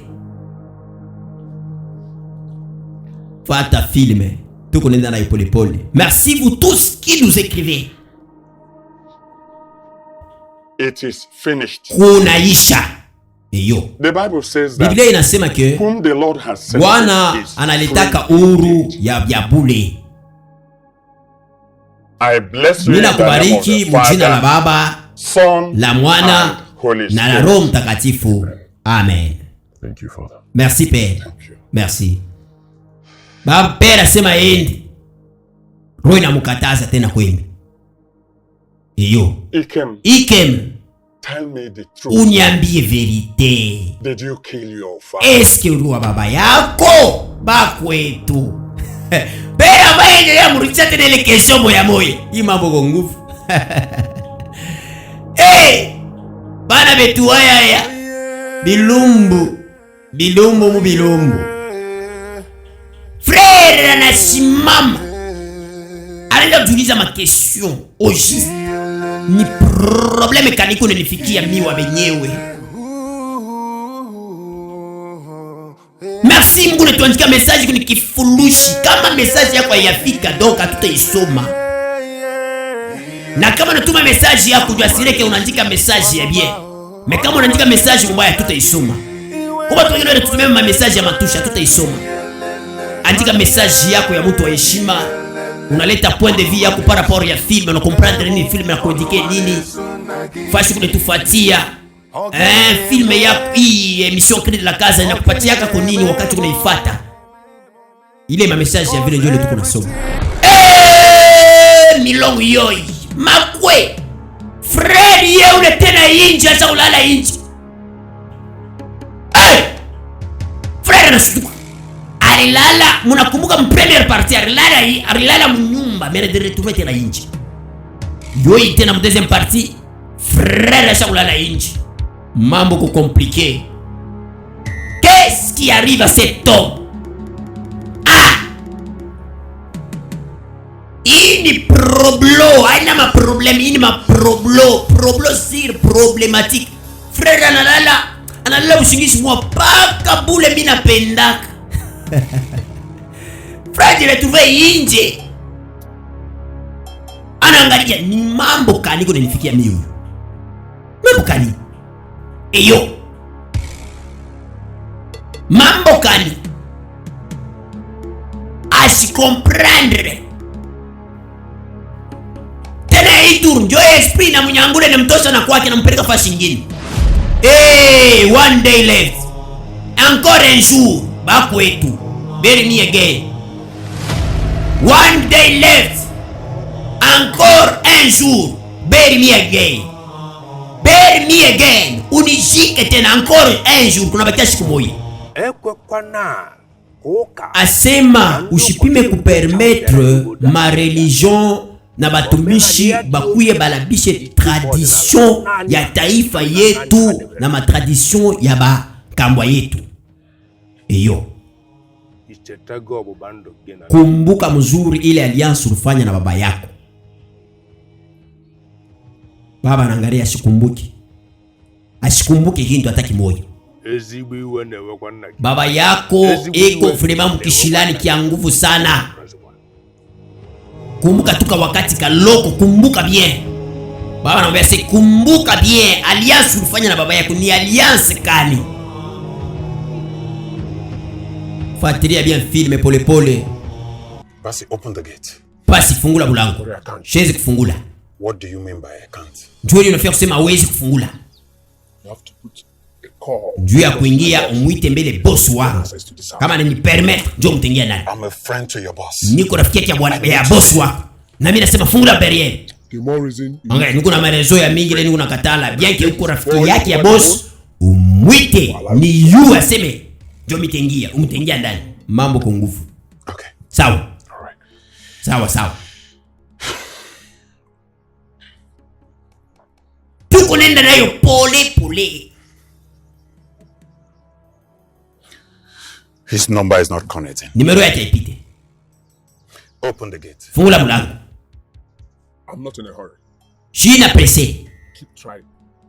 Fata filme. Tout connaît dans la pole. Merci vous tous qui nous écrivez. It is finished. Kunaisha. Eyo. The Bible says that Biblia inasema ke whom the Lord has set Bwana analitaka uru ya bule. I bless you. Nina kubariki mjina la Baba, Son, la Mwana Holy na la Roho Mtakatifu. Amen. Thank you, Father. Merci Père. Merci. Baba Père asema endi. Roho inamkataza tena kwenda. Iyo. Ikem. Tell me the truth. Uniambie verite. Did you kill your father? Eske uliua baba yako? Bakwetu. Pera maenye ya muricha tena ile kesho moya moya. Hii mambo kwa nguvu. Bana betu haya. Bilumbu mu bilumbu. Frère anasimama. Anaenda kuuliza ma question. Oji. Ni probleme kaniko nilifikia miwa benyewe. Merci Mungu netuandikia message kuni kifurushi. Kama message yako haiyafika doka tutaisoma. Na kama natuma message yako ujasireke unaandika message ya bien. Mais kama unaandika message mbaya tutaisoma. Kwa watu wengine tutumie ma message ya matusha tutaisoma. Andika message yako ya mtu wa heshima. Unaleta point de vue yako par rapport ya film, on comprendre nini film na kuandike nini. Fashi kunetufuatia. Film yako hii emission Cri de la Casa inakupatia kwa nini wakati unaifuata. Ile ma message ya vile ndio tuko nasoma. Milongo yoi. Makwe. Fred ye ule tena inji acha ulala inji. Fred anashtuka. Alilala, mnakumbuka mpremiere partie alilala mnyumba, mais de retrouver tena inji. Yoi tena mu deuxième partie, Fred acha ulala inji. Mambo ko compliqué. Qu'est-ce qui arrive à cet homme? Ini problème, aina ma problème, ini ma problème sir problématique. Frère analala usingizi mwa paka bule mina pendaka. Frère retrouvé inje. Anaangalia ni mambo kani ko nilifikia mimi. Mambo kani? Eyo. Mambo kani? Asi comprendre. Itu ndio esprit na mnyangule na mtosha na kwake na mpeleka fasi nyingine. One day left. Encore un jour. Bakwetu. Bury me again. One day left. Encore un jour. Bury me again. Bury me again. Unishike tena encore un jour. Kunabakia siku moja. Asema ushipime kupermettre ma religion na batumishi bakuye balabishe tradition ya taifa yetu na matradition ya bakambwa yetu. Eyo. Kumbuka mzuri ile alliance ulifanya na baba yako. Baba anaangalia asikumbuke hindu hata kimoja. Baba yako eko vraiment mkishilani kia nguvu sana. Kumbuka tuka wakati kaloko, kumbuka bien. Baba anamwambia si kumbuka bien, alliance ulifanya na baba yako ni alliance kani? Fuatilia bien film pole pole. Basi open the gate. Basi fungula mlango. Siwezi kufungula. What do you mean by I can't? Njoo unafia kusema hawezi kufungula. You have to put a call. Njoo ya kuingia umuite mbele boss wako. Kama ni permit, njoo mtengia nani? I'm a friend to your boss. Niko rafiki yake ya boss wako. Na mimi nasema fungula barriere. The more reason. Angalia niko na marezo ya mingi leo niko nakatala. Bien que uko rafiki yake ya boss, umuite ni you aseme. Njoo mtengia, umtengia ndani. Mambo kwa nguvu. Okay. Sawa. All right. Sawa. Tuko nenda nayo pole. His number is not connecting. Numero yake ipite. Open the gate. Fungula mlango. I'm not in a hurry. Shina presse. Keep trying.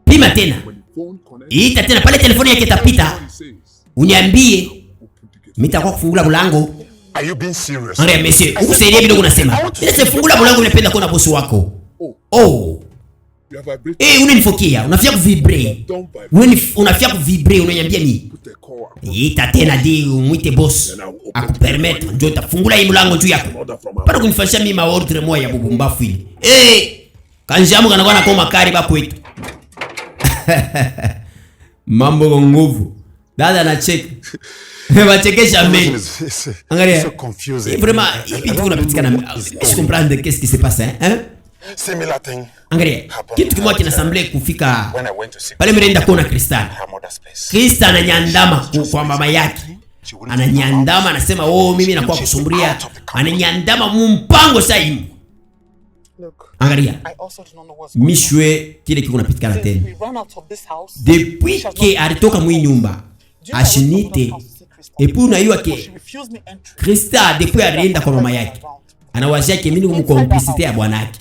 Pima tena. When the phone connects, Ita tena pale telefoni yake itapita. Uniambie. Mitakuwa kufungula mlango. Are you being serious? Angalia monsieur, ukusaidia bila unasema. Ile fungula mlango unapenda kuona bosi wako. Oh. You have vibrated. Unanifokia, unafia kuvibre. Unafia kuvibre, unaniambia mimi. Ita tena di umuite boss. Akupermettre njoo utafungula hii mlango juu yako. Para kunifanyia mimi maordre moja ya bubumbafu hili. Kanjamu kanakuwa na koma kari ba kwetu. Mambo nguvu. Dada anacheka. Wachekesha mimi. Angalia. Vraiment, hivi tu unapitikana. Je comprends de qu'est-ce qui se passe hein? Similar thing. Angalia. Kitu kimoja kinasemble kufika pale mrenda kuona Krista. Krista ananyandama kwa mama yake. Ananyandama anasema mimi nakuwa kusumbulia. Ananyandama mumpango sasa hivi. Angalia. Mishwe kile kiko napitikana tena. Depuis que alitoka mwi nyumba ashinite epu na yua ke Krista depuis alienda kwa mama yake anawazia ke mimi ni complicité ya bwana yake.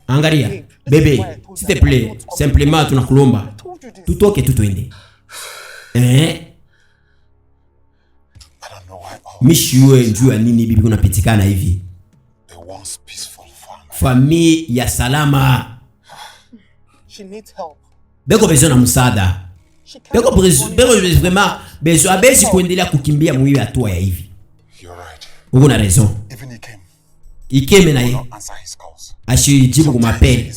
Angalia bebe s'il te plaît simplement tunakulomba tutoke tutwende mishwe njua nini bibi kunapitikana hivi famille ya salama beko besoin na msaada beko vraiment besoin abesi kuendelea kukimbia mwiwe hatua ya hivi. Uko na raison. Ikeme na yeye ashijibu kwa mapeli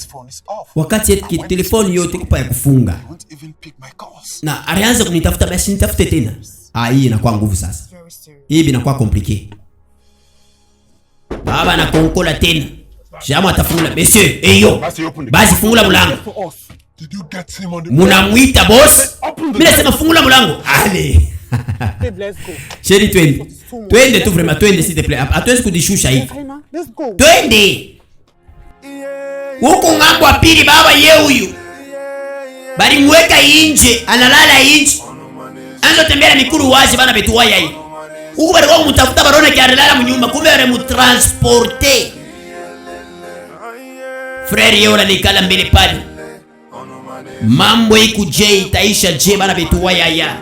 wakati yake telefoni yote kupa ya kufunga na alianza kunitafuta basi nitafute tena. Hii inakuwa nguvu sasa, hii inakuwa compliqué. Baba na konkola tena jamaa atafungula monsieur eyo basi fungula mlango. Munamuita boss mimi nasema fungula mlango ale chérie twende tu vraiment twende s'il te plaît hatuwezi kudishusha hivi twende huko ngambo wa pili. Baba yeye huyu bali mweka inje analala inje anzo tembea mikuru wazi bana betuwaya hii huko bali wao mtafuta barona kialala mnyumba kumbe wale mutransporter frère yeye unanikala mbele pale mambo ikuje itaisha je bana betuwaya ya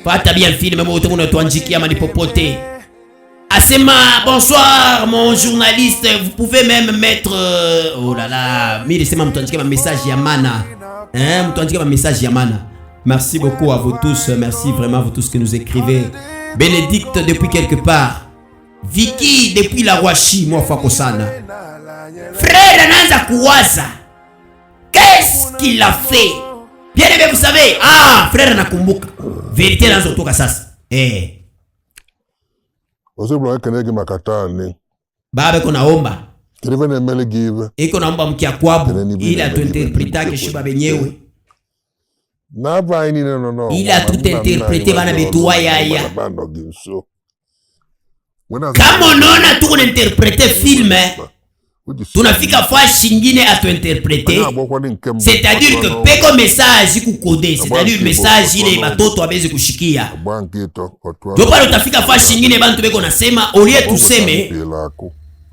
pata bien film moto mwana tuanjikia mani popote asema bonsoir mon journaliste vous pouvez même mettre oh là là mimi sema mtuanjikia ma message ya mana mtuanjikia ma message ya mana. Merci beaucoup à vous tous, merci vraiment à vous tous que nous écrivez. Bénédicte depuis quelque part, Vicky depuis la Rwashi moi fako sana. Frère anaanza kuwaza qu'est-ce qu'il a fait. Bien aimé vous savez, frère anakumbuka. Vérité nazo toka sasa. Oseblo kenege makatani. Baba konaomba. Kirevene mele give. Iko naomba mkia kwabu ila tuinterpretake shiba benyewe. Na ba ini no. Ila tuinterprete bana betuwa ya. Kama unaona tu kuninterprete film tunafika fashi nyingine atuinterprete, c'est-à-dire que peko message kukodé, c'est-à-dire message ile batoto abeze kushikia. Ndio pale utafika fashi nyingine bantu beko nasema olie tuseme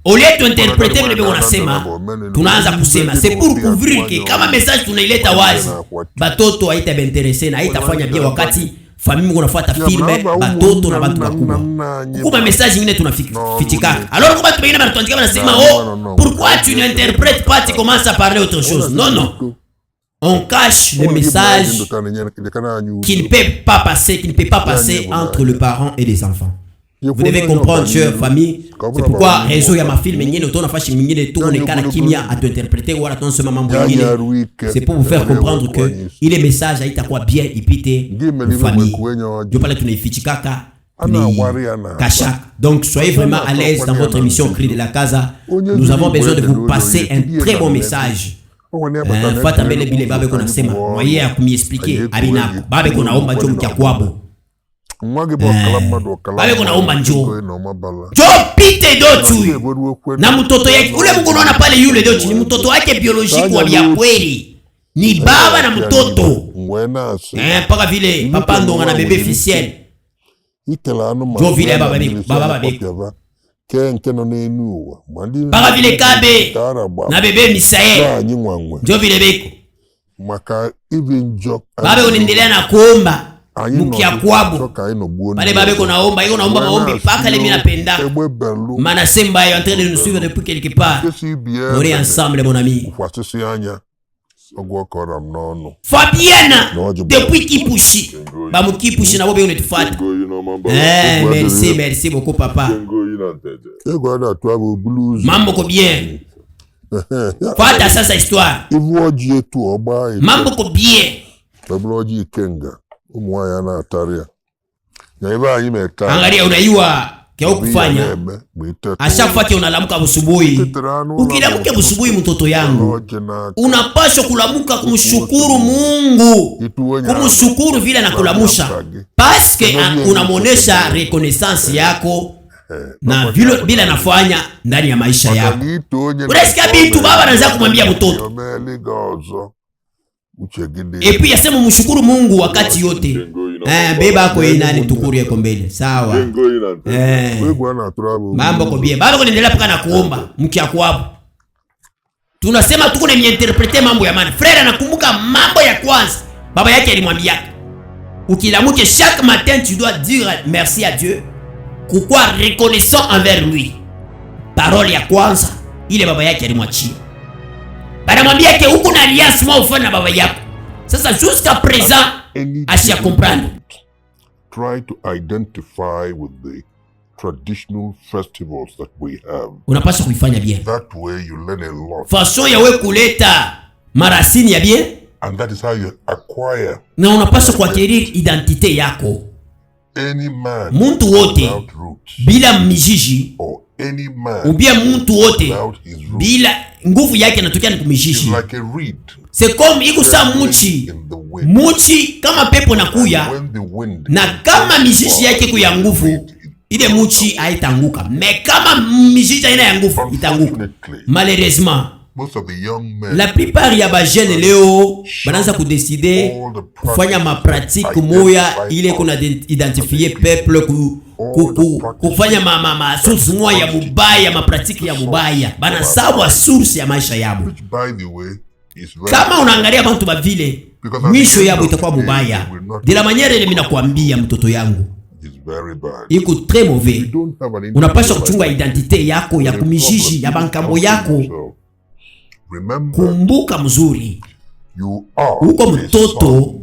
olie tuinterprete vile beko nasema tunaanza kusema c'est pour couvrir que kama message tunaileta wazi batoto haita beinteresser na haitafanya bien wakati famille kunafuata filme batoto na bantu bakubwa kuma message nyingine tunafitika. Alors kwa batu bengine banatuandikia banasema pourquoi tu n'interprètes pas, tu commences à parler autre chose. Non on cache le message qui ne peut pas passer entre le parent et les enfants. Vous devez comprendre, chère famille, c'est pourquoi réseau ya mafilm nyingine utaona fashi nyingine tu onekana kimya atuinterpréter wala ton mambo nyingine. C'est pour vous faire comprendre que ile message haitakuwa bien ipite famille. Ndio pale tunaifichikaka kashaka. Donc soyez vraiment à l'aise dans votre émission Cri de la Casa. Nous avons besoin de vous passer un très bon message. Fata mbele bile babe kuna sema mwaye ya kumiexpliquer abinako babe kuna omba njo mkia kwabo babe kuna omba njo pite dochu na mtoto yake ule mko unaona pale yule dochu ni mtoto wake biologique wa ya kweli ni baba na mtoto paka vile papa ndonga na bebe officiel jo vile baba biko paka vile kabe na bebe Misael jo vile biko babe unaendelea na kuomba mkia kwabo pale babe kunaomba iko naomba maombi paka le mimi napenda maana semba yo en train de nous suivre depuis quelque part. On est ensemble mon ami Fabiana depuis Kipushi ba mukipushi na bobe unetufata merci beaucoup papa mambo ko bien fata sasa histoire mambo ko bien Umwaya na ataria. Nyaiba imeta. Angalia unaiwa kia kufanya. Ashafuake unalamuka busubuhi. Ukilamuka busubuhi mtoto yangu, unapaswa kulamuka kumshukuru Mungu. Kumshukuru vile anakulamusha. Paske unamonesha reconnaissance yako na vile bila nafanya ndani ya maisha yako. Unasikia bitu baba anaanza kumwambia mtoto. Epi yasema mshukuru Mungu wakati yote. Beba yako nani tukuri yako mbele. Sawa. Mambo kwa bie. Baba kuendelea paka na kuomba mke yako hapo. Tunasema tuko na miinterprete mambo ya maana. Frère anakumbuka mambo ya kwanza. Baba yake alimwambia, ukilamuke chaque matin tu dois dire merci à Dieu. Pourquoi reconnaissant envers lui. Parole ya kwanza ile baba yake alimwachia. Banamwambia ke huko na alliance mwa ufanya na baba yako. Sasa jusqu'à présent asia comprendre. Try to identify with the traditional festivals that we have. Unapaswa kuifanya bien. That way you learn a lot. Façon ya wewe kuleta marasini ya bien. And that is how you acquire. Na unapaswa kuacquérir identité yako. Any man muntu wote bila mijiji any man ubia muntu wote bila nguvu yake anatokea ni kumijiji. Like a reed. C'est comme iko sa muchi kama pepo nakuya na kama mijiji yake kuya nguvu ile muchi haitanguka. Me kama mijiji haina ya nguvu itanguka. Malheureusement la plupart ya bajene leo bananza kudeside kufanya mapratique moya ile kuna identifier peuple kufanya source moya ya mubaya, mapratique ya mubaya bana sawa source ya maisha yabo. Kama unaangalia bantu ba vile mwisho yabo itakuwa mubaya. De la manière ile mina kuambia mtoto yangu iko très mauvais. Unapaswa kuchunga identité yako ya kumijiji ya bankambo yako. Kumbuka mzuri, uko mtoto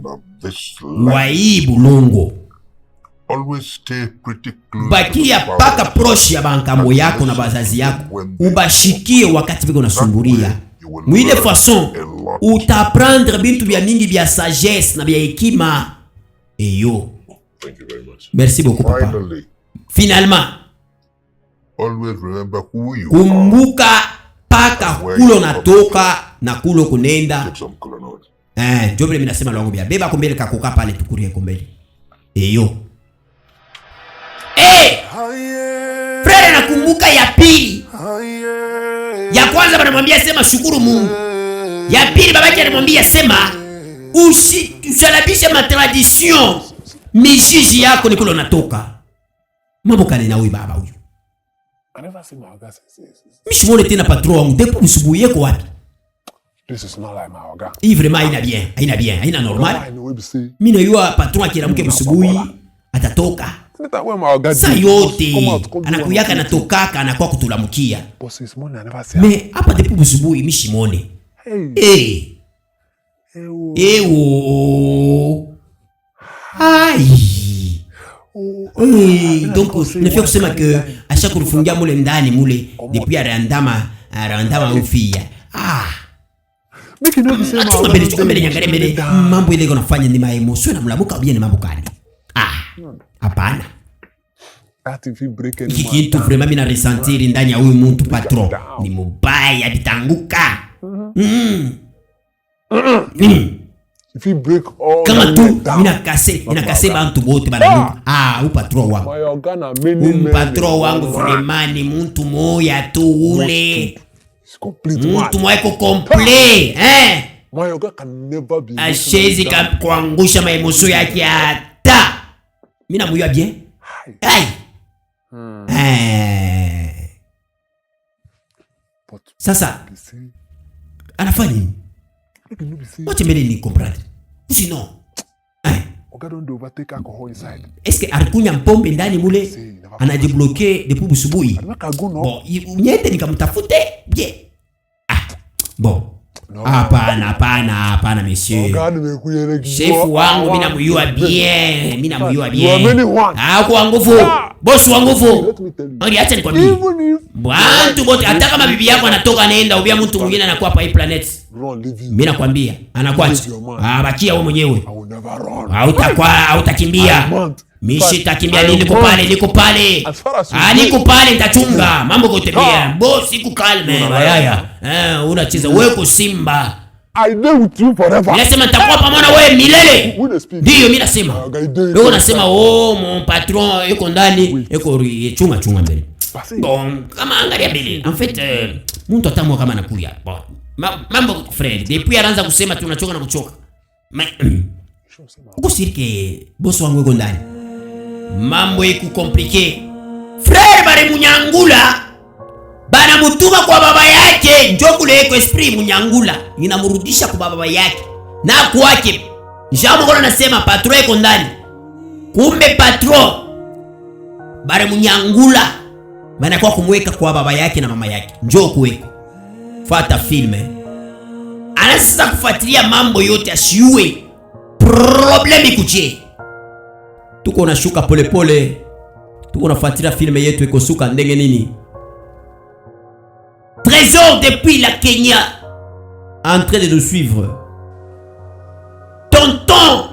wa hii bulongo. Bakia paka proche ya bankambo yako na bazazi yako. Ubashikie wakati viko nasumburia. Mwile façon, utaprendre bintu bya mingi bya sagesse na bya hekima. Eyo. Merci beaucoup papa. Finalement, kumbuka paka kulo natoka na kulo kunenda. Jobele mina sema longo bia. Beba kumbele kakuka pale tukurie kumbele. Eyo. Frère nakumbuka ya pili. Ya kwanza banamwambia sema shukuru Mungu. Ya pili babake anamwambia sema usalabisha matradition. Mijiji yako ni kulo natoka. Mambo kani na huyu baba huyu. Mishimone tena patron wangu depo msubuhi yako wapi? This is not like my organ. Hii vraiment haina normal. Mimi najua patron akiramke msubuhi atatoka. Saa yote anakuyaka anatokaka anakuwa kutulamukia. Me hapa depo msubuhi mishimone. Donc nafia kusema que asha kurufungia mule ndani mule depuis arandama ufia. Chunga mbele nyangare mbele mambo ile konafanya ni maemosio na mlamuka bien ni mambo kani. Hapana. Kitu vraiment mina ressentir ndani ya huyu mtu patron ni mubaya bitanguka. If you break all kama tu inakase bantu bote bananuka. Upatron wangu. Upatron wangu vraiment ni mtu moya tu ule. Mtu moya ko complet. Mayoga can never be. Ashezi kuangusha maemosio yake hata. Mina muyua bien. Sasa anafanya nini? Wacha mbele ni comprendre. Sinon, est-ce que alikunya mpombe ndani mule anajibloquer depuis busubuhi? Bon, nyete nikamtafute bien. Bon. Hapana monsieur. Chef wangu mina muyua bien. Kwa nguvu. Boss wa nguvu. Acha nikwambie. Bantu bote hata kama bibi yako anatoka anaenda ubia mtu mwingine anakuwa pa hii planet. Run, leave you. Mimi nakwambia anakuacha. Bakia wewe mwenyewe. I will never run. Hautakimbia. Mishi takimbia, niko pale. Niko pale nitachunga. Mambo kutembea. Boss iko kalme bayaya. Unacheza wewe ko Simba. I deal with you forever. Nasema nitakuwa pamoja na wewe milele. Ndio mimi nasema. Wewe unasema mon patron yuko ndani, yuko chunga mbele. Bon, kama angalia mbele. En fait, mtu atamwa kama anakuya. Bon. Mambo frère, depuis anaanza kusema tunachoka na kuchoka. Uko sirike boss wangu yuko ndani. Mambo iko compliqué. Frère bare Munyangula bana mutuma kwa baba yake, njoo kule eko esprit Munyangula inamrudisha kwa baba yake na kwake. Jambo kona nasema patron eko ndani. Kumbe patron bare Munyangula bana kwa kumweka kwa baba yake na mama yake. Njoo kuweko. Fata filme. Anasasa kufuatilia mambo yote asiue. Problemi kuche. Tuko na shuka pole pole. Tuko nafuatilia filme yetu iko suka ndenge nini? Trésor depuis la Kenya en train de nous suivre. Tonton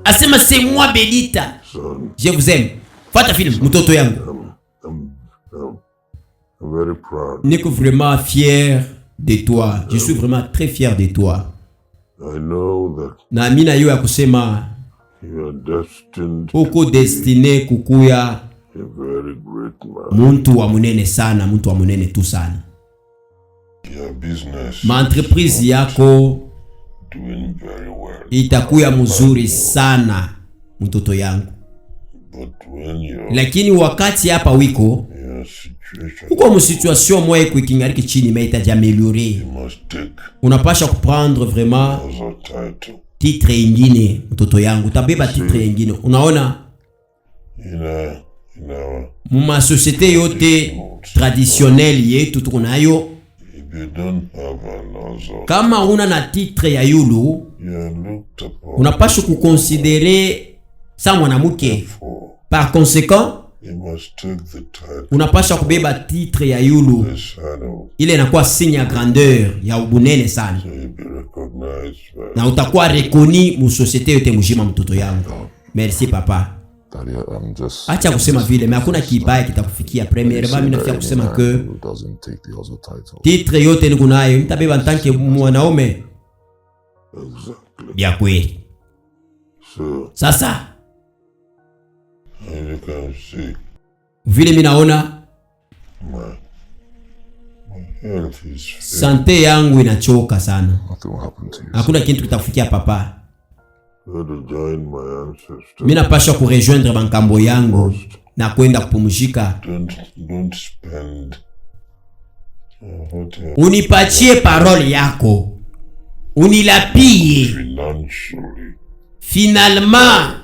asema c'est moi Benita. Je vous aime. Fata film mtoto yangu. I'm very proud. Niko vraiment fier de toi. Je suis vraiment très fier de toi. I know that na mina yo ya kusema you are destined uko destiné kukuya a very great man. muntu wa munene sana, muntu wa munene tu sana. Your business Ma entreprise yako doing very well. itakuya mzuri sana mtoto yangu. But when you're Lakini wakati hapa wiko in a situation, uko mu situation moya kuikingariki chini mais itajiaméliorer. you must take Unapasha kuprendre vraiment another title. titre ingine mtoto yangu. Utabeba titre ingine. Unaona In our muma société yote traditionnelle yetu tuko nayo, if you don't have another, kama una na titre ya yulu you are looked upon. unapasha kukonsidere sa mwanamke. For Par conséquent you must take the title. unapasha kubeba titre ya yulu. The shadow, Ile inakuwa signe ya grandeur ya ubunene sana, so you be recognized by na utakuwa rekoni mu société yote mujima mtoto yangu. Merci papa. Daddy, I'm just. Acha kusema vile, mais hakuna kibaya kitakufikia. Premièrement, mimi nafia kusema que Who doesn't take the other title? titre yote niko nayo nitabeba ntanke mwanaume. exactly. Bia kweli. So Sasa as you can see, vile mimi naona my health is sante yangu inachoka sana. Nothing will happen to you. Hakuna kitu kitakufikia papa. going to join my ancestors. Mimi napasha kurejoindre bankambo yangu na kwenda kupumzika. Don't spend hotel Unipatie parole yako, unilapie. financially. Finalement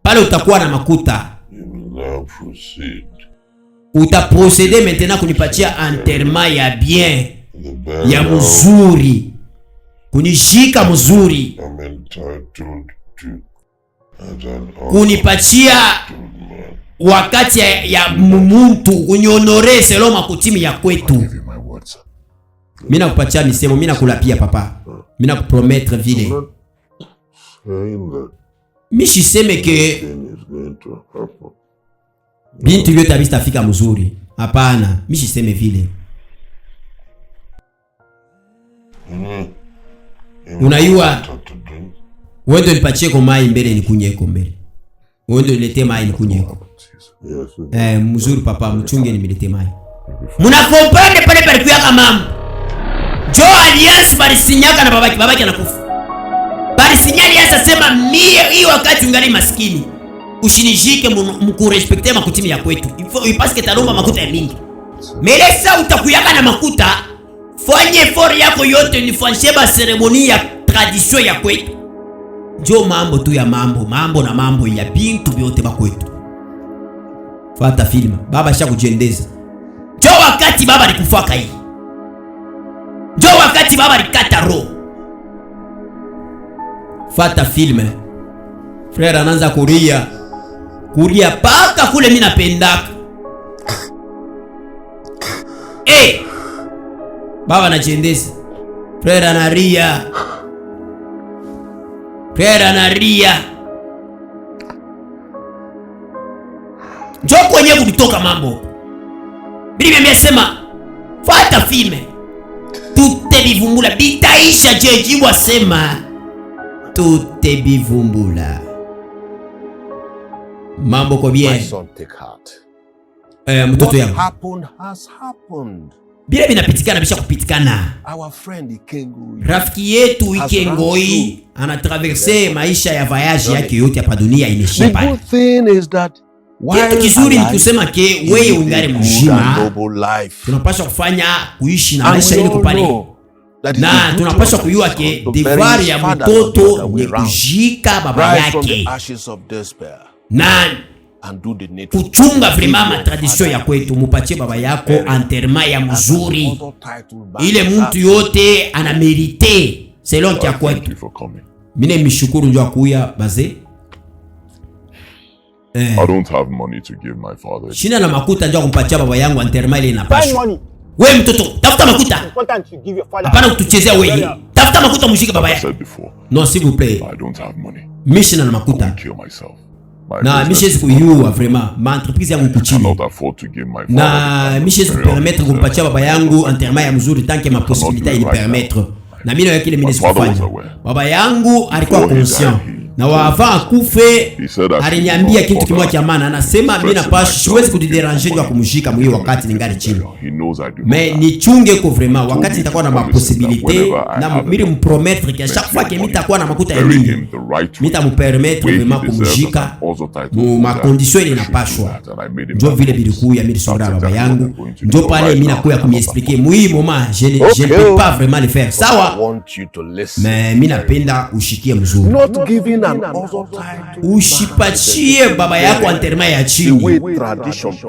pale utakuwa na makuta, You will now proceed. utaprocede maintenant kunipatia enterrement ya bien, The burial ya mzuri, kunishika mzuri, I'm entitled to as an kunipatia man. wakati ya muntu, kunyonore selo makutimi ya kwetu. Give you my words. Mimi nakupatia misemo, mimi nakulapia papa, mimi nakupromettre vile. Not saying that Mimi siseme ke thing is going to happen. bintu vyote havitafika mzuri. Hapana, mimi siseme vile. Unayua To drink. wewe nipatie kwa mai mbele nikunyeko mbele. Wewe niletee mai nikunyeko. Yes. Mzuri papa, mchunge nimilete mai. Muna comprendre pale pale kuyaka mama. Jo alliance barisinyaka na babaki anakufa. Barisinya alliance sema mie hii wakati ungali maskini. Ushinijike mkurespecte makutimi ya kwetu. Ipaske talomba makuta ya mingi. Melesa utakuyaka na makuta. Fanye effort yako yote nifanyie ba seremoni ya tradition ya kwetu. Jo mambo tu ya mambo na mambo ya bintu vyote ba kwetu. Fata film. Baba sha kujendeza. Jo wakati baba alikufaka hii. Jo wakati baba alikata roho. Fata film. Frère anaanza kulia paka kule mimi napendaka. Baba anajendeza. Frère analia. Frère analia. Njoo kwenye kulitoka mambo. Biblia imesema fata filme. Tute bivumbula bitaisha jeji wasema. Tute bivumbula. Mambo kwa bien. My son, take heart. Mtoto yangu. What happened has happened. Bila vinapitikana bisha kupitikana. Our friend Ikengo. Rafiki yetu Ikengoi anatraverse maisha ya voyage yake yote hapa dunia The ineshipa. good thing is that Kitu kizuri ni kusema ke wewe ungare mzima. Tunapaswa kufanya kuishi na maisha ili kupani. Na tunapaswa kujua ke devoir ya mtoto ni kujika baba yake. Na kuchunga vraiment tradition ya kwetu, mupatie baba yako enterrement ya mzuri. Ile mtu yote ana merite selon kia kwetu. Mine mishukuru njoo kuya baze. I don't have money to give my father. Shina na makuta njoo kumpatia baba yangu enterrement ile inapaswa. Wewe mtoto, tafuta makuta. Hapana kutuchezea wewe. Tafuta makuta mshike baba yako. Non, s'il vous plaît. I don't have money. Mishina na makuta. Kill myself. Na mishezi kuyua vraiment ma entreprise yangu kuchini. Na mishezi kupermettre kumpatia baba yangu enterrement ya mzuri tanke ma possibilité ili permettre. Na mimi na kile mimi nisifanya. Baba yangu alikuwa conscient. Na wava akufe aliniambia kitu kimoja cha maana, anasema mimi napaswa siwezi kudideranger juu kumshika mwe wakati ningali chini. Mais nichunge ko vraiment wakati nitakuwa na possibilité na mimi mpromettre que chaque fois que nitakuwa na makuta ya mingi nitamupermettre vraiment kumshika mu ma condition ile inapashwa. Ndio vile bilikuya mimi sora baba yangu. Ndio pale mimi nakuya kumiexpliquer mwi moment je ne peux pas vraiment le faire. Sawa? Mais mimi napenda ushikie mzuri. Not giving Ushipatie baba yako enterrement ya chini.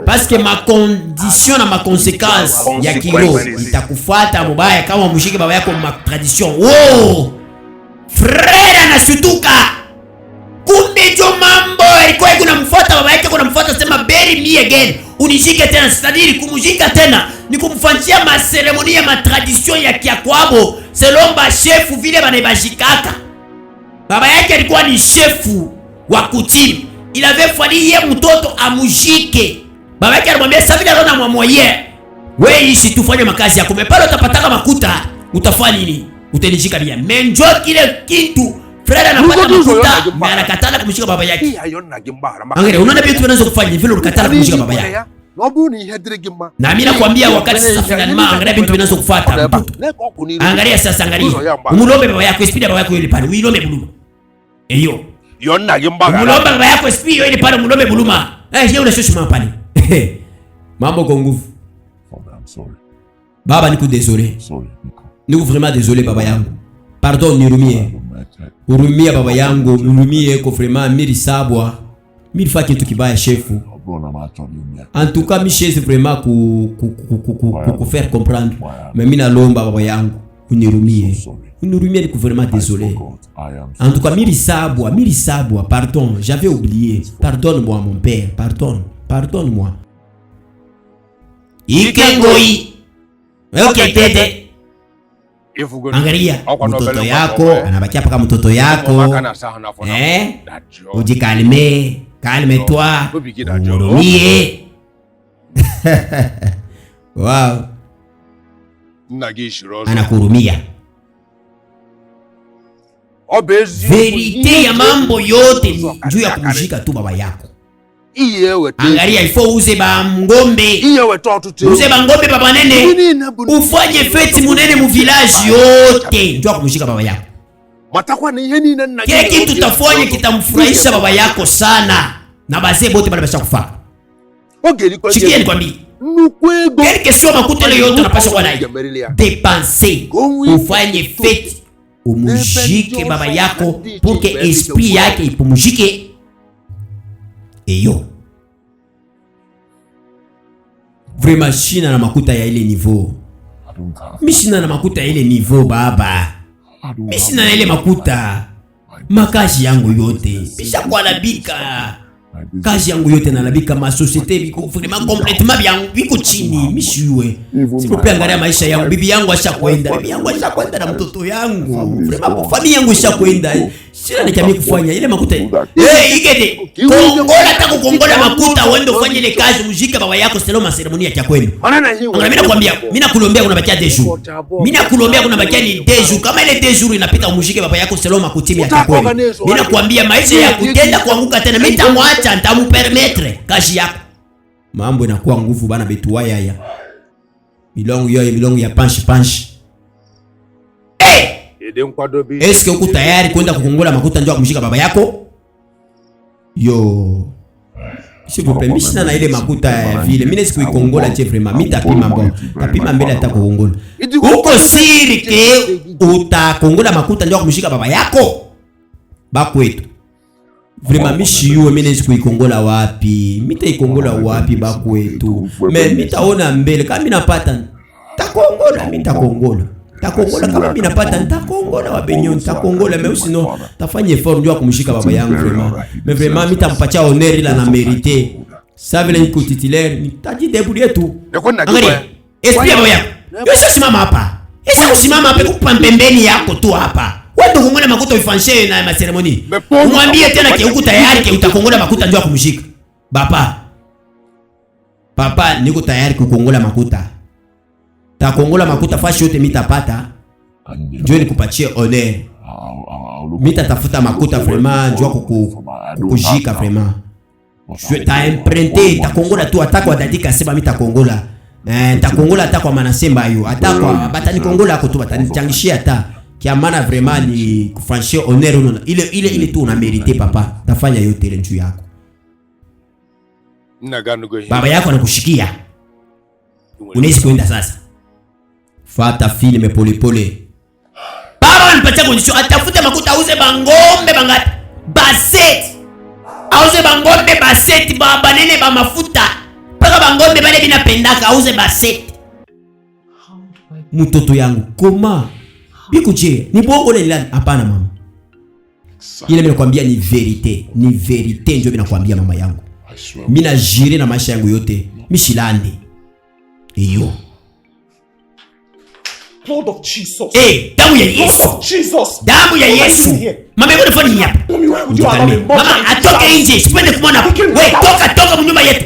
Parce que ma condition na ma conséquence ya kilo itakufuata mubaya kama mshike baba yako ma tradition. Oh! Frère anashutuka. Kumbe jo mambo ilikuwa kunamfuata baba yake, kunamfuata sema bury me again. Unishike tena, c'est-à-dire kumshika tena ni kumfanyia ma cérémonie ya ma tradition ya kiakwabo selon ba chef vile banebashikaka. Baba yake alikuwa ni shefu wa kutini. Il avait fallu ye mtoto amujike. Baba yake alimwambia sasa vile anaona mwamoye. Wewe ishi tufanye makazi yako. Mepalo utapataka makuta, utafanya nini? Utanishika bia. Menjo kile kitu. Frère anapata makuta, mais anakatana kumshika baba yake. Angalia, unaona vitu vinaanza kufanya vile ukatana kumshika baba yake. Na mimi nakwambia wakati sasa finalement angalia vitu vinaanza kufuata. Angalia sasa, angalia. Umulombe baba yako, espidi baba yako ile pale. Uilombe buluma. Eyo. Umulombe baba yako espidi ile pale, umulombe buluma. Yeye unashoshima pale. Mambo kwa nguvu. I'm sorry. Baba niko désolé. Sorry, Nico. Niko vraiment désolé baba yangu. Pardon nirumie. Urumia baba yangu, urumie ko vraiment miri sabwa. Miri fa kitu kibaya chefu. En tout cas, Michel, c'est vraiment pour faire comprendre. Mais mina lomba baba yangu, unirumie. Unirumie ni vraiment désolé. En tout cas, miri sabwa, pardon, j'avais oublié. Pardonne-moi mon père, pardonne-moi. Ikengoi. Okay, tete. Angalia, mtoto yako, anabakia paka mtoto yako. Ujikalme. Calme-toi. Urumie. Wow. Anakurumia. Verite ya mambo yote ni juu ya kumshika tu baba yako. Angalia, ifo uze ba ngombe. Uze ba ngombe baba nene. Ufanye feti munene mu village yote. Njoo kumshika baba yako. Kile kitu tafanya kitamfurahisha baba yako sana. Na bazee bote bale basha kufa. Shikia nikwambie. Quelle question makuta leo yote unapaswa kuwa nayo. Dépenser. Ufanye fete. Umujike baba yako pour que esprit yake ipumujike. Eyo. Vraiment shina na makuta ya ile niveau. Mishina na makuta ya ile niveau baba. Mishina na ile makuta. Makashi yangu yote. Bisha kwa labika. kazi yangu yote nalabika ma societe biko vraiment complètement biko chini mishiwe sipo pia angalia maisha yangu bibi yangu ashakwenda na mtoto yangu vraiment familia yangu ishakwenda sina nikiamini kufanya ile makuta igede kongola ta kukongola makuta uende ufanye ile kazi mjike baba yako selo ma ceremony ya kwenu mimi nakwambia mimi nakulombea kuna bakia 2 jours mimi nakulombea kuna bakia ni 2 jours kama ile 2 jours inapita umjike baba yako selo makutimi ya kwenu mimi nakwambia maisha ya kutenda kuanguka tena mimi tamwacha nitamupermettre kazi yako mambo inakuwa nguvu bana betu waya milongo ya panchi est-ce que uko tayari kwenda kukongola makuta ndio kumshika baba yako yo s'il vous plaît mimi na ile makuta ya vile mimi siku ikongola je vraiment mimi tapima mbele hata kukongola uko siri ke utakongola makuta ndio kumshika baba yako bakwetu vraiment mishiwe mimi siku ikongola wapi mitaikongola wapi bakwetu mais mitaona mbele kama ninapata takongola mitakongola kama mimi napata nitakongola wabenyo nitakongola mais sinon tafanya effort ndio kumshika baba yangu vraiment mitampatia honneur la na mérité ça vile niko titulaire nitaji débrouiller tu angalia esprit ya baba yako yesu simama hapa kupa pembeni yako tu hapa wewe kukongola makuta ufanshe na ma ceremony umwambie tena ke uko tayari ke utakongola makuta ndio kumshika papa niko tayari kukongola makuta takongola makuta fashi yote mitapata njoo nikupatie honneur mitatafuta makuta vraiment njoo kukujika vraiment je ta emprunté takongola tu atako adadika sema mitakongola takongola atako manasemba yo atako batani kongola ko tu batani changishia ata kia maana vraiment ni kufranchir honneur ile tu una mérité papa tafanya yote ile njoo yako baba yako anakushikia unaweza kwenda sasa fata filme pole baba nipatia condition atafuta makuta auze bangombe bangati basset auze bangombe basset baba nene ba mafuta paka bangombe bale binapendaka auze basset mtoto yangu koma bikuje ni bongo ile hapana mama ile mimi nakwambia ni verite ndio mimi nakwambia mama yangu mimi na jire na maisha yangu yote mishilande iyo Blood of Jesus. Damu ya Yesu. Damu ya Yesu. Mama wewe unafanya hapa? Mama atoke nje. Sipende kumwona. Wewe toka mnyumba yetu.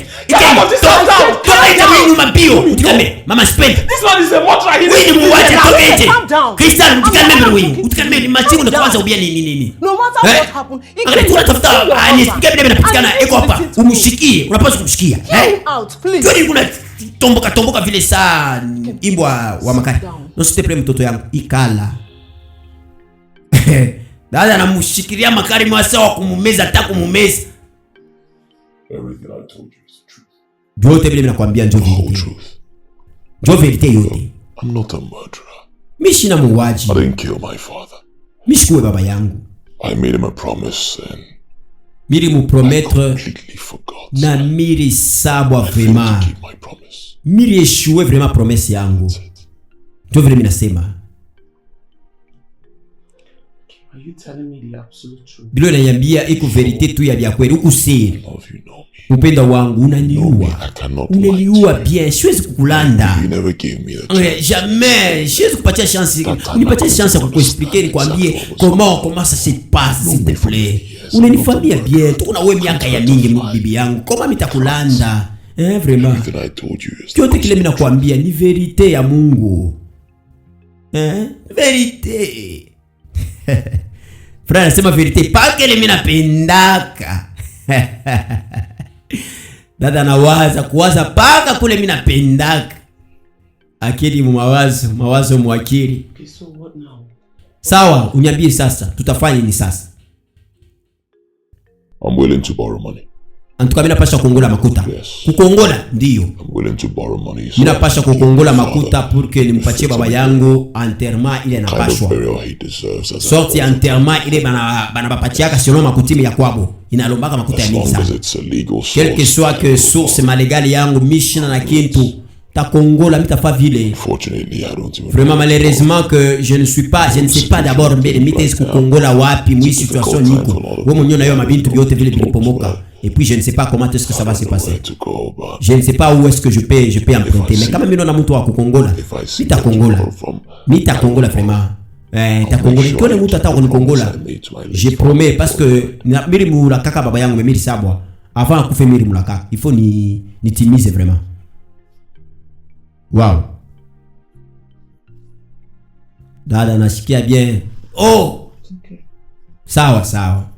Toka nje mnyumba mbio. Utikame. Mama sipende. This one is a mortuary. Wewe ni muache toka nje. Christian utikame wewe. Utikame ni machimu na kwanza ubia nini. No matter what happened. Angalia tunatafuta nisipige mimi napatikana eko hapa. Umshikie. Unapaswa kumshikia. Out please. Kwani kuna tomboka vile saa imbwa wa makari. No siteple mtoto yangu ikala. Dada anamushikilia makari mwasa wa kumumeza hata kumumeza. Everything I told you is the truth. Yote vile nakwambia ndio verite. Ndio verite yote. I'm not a murderer. Mimi sina muuaji. I didn't kill my father. Mimi sikuwe baba yangu. I made him a promise and Miri mu promettre completely forgot. na miri sabwa I failed to vraiment. keep my promise. Miri échoué vraiment promesse yangu. Ndio vile mimi nasema. Are you telling me the absolute truth? Bilo inaniambia iko verite tu ya vya kweli huku siri. Love you know me. Upendo wangu unaniua. I cannot lie. Unaniua bien, siwezi kukulanda. You never gave me the chance. Jamais, siwezi kupatia chance. Unipatie chance ya kukuexpliquer nikwambie comment ça se passe s'il te plaît. Unanifamia bien, tuko na wewe miaka ya mingi bibi yangu. Kama mitakulanda. Vraiment. Everything I told you is the Kyote kile mimi nakwambia ni verite ya Mungu. Verite. Frère nasema verite pake ile mimi napendaka. Dada nawaza kuwaza paka kule mimi napendaka. Akili mawazo mwakili. Okay, so what now? Sawa, uniambie sasa, tutafanya nini sasa? I'm willing to borrow money. Antuka mimi napasha kuongola makuta. Yes. Kukongola ndio. I'm willing to borrow money. Mimi napasha kukongola makuta pour que nimpatie baba yangu enterrement ile kind of napashwa. burial he deserves as Sorti ya enterrement ile bana bapatiaka selon makutimi ya kwabo. Inalombaka makuta ya as mingi long as sana. it's a legal Quel que soit que source malégale yangu mishina na kintu takongola mitafa vile. Unfortunately, I don't even Vraiment malheureusement que je ne sais pas d'abord mbele mite siku kongola wapi mwi situation niko. Wewe mwenyewe na hiyo mabintu vyote vile vilipomoka. Et puis je ne sais pas comment est-ce que ça va se passer. Where to go, but Je ne sais pas où est-ce que je peux emprunter. Mais quand même, il y a un à Congola. if I see Mita that you Congola. come from, Mita Congola, vraiment. Ta Congola. Quand on est au Congola, je promets, parce que Mirimu la kaka baba yangu me miri sabwa. Avant de faire Mirimu la kaka, il faut ni timiser vraiment. Wow. Dada nasikia bien. Oh! Okay. Sawa sawa.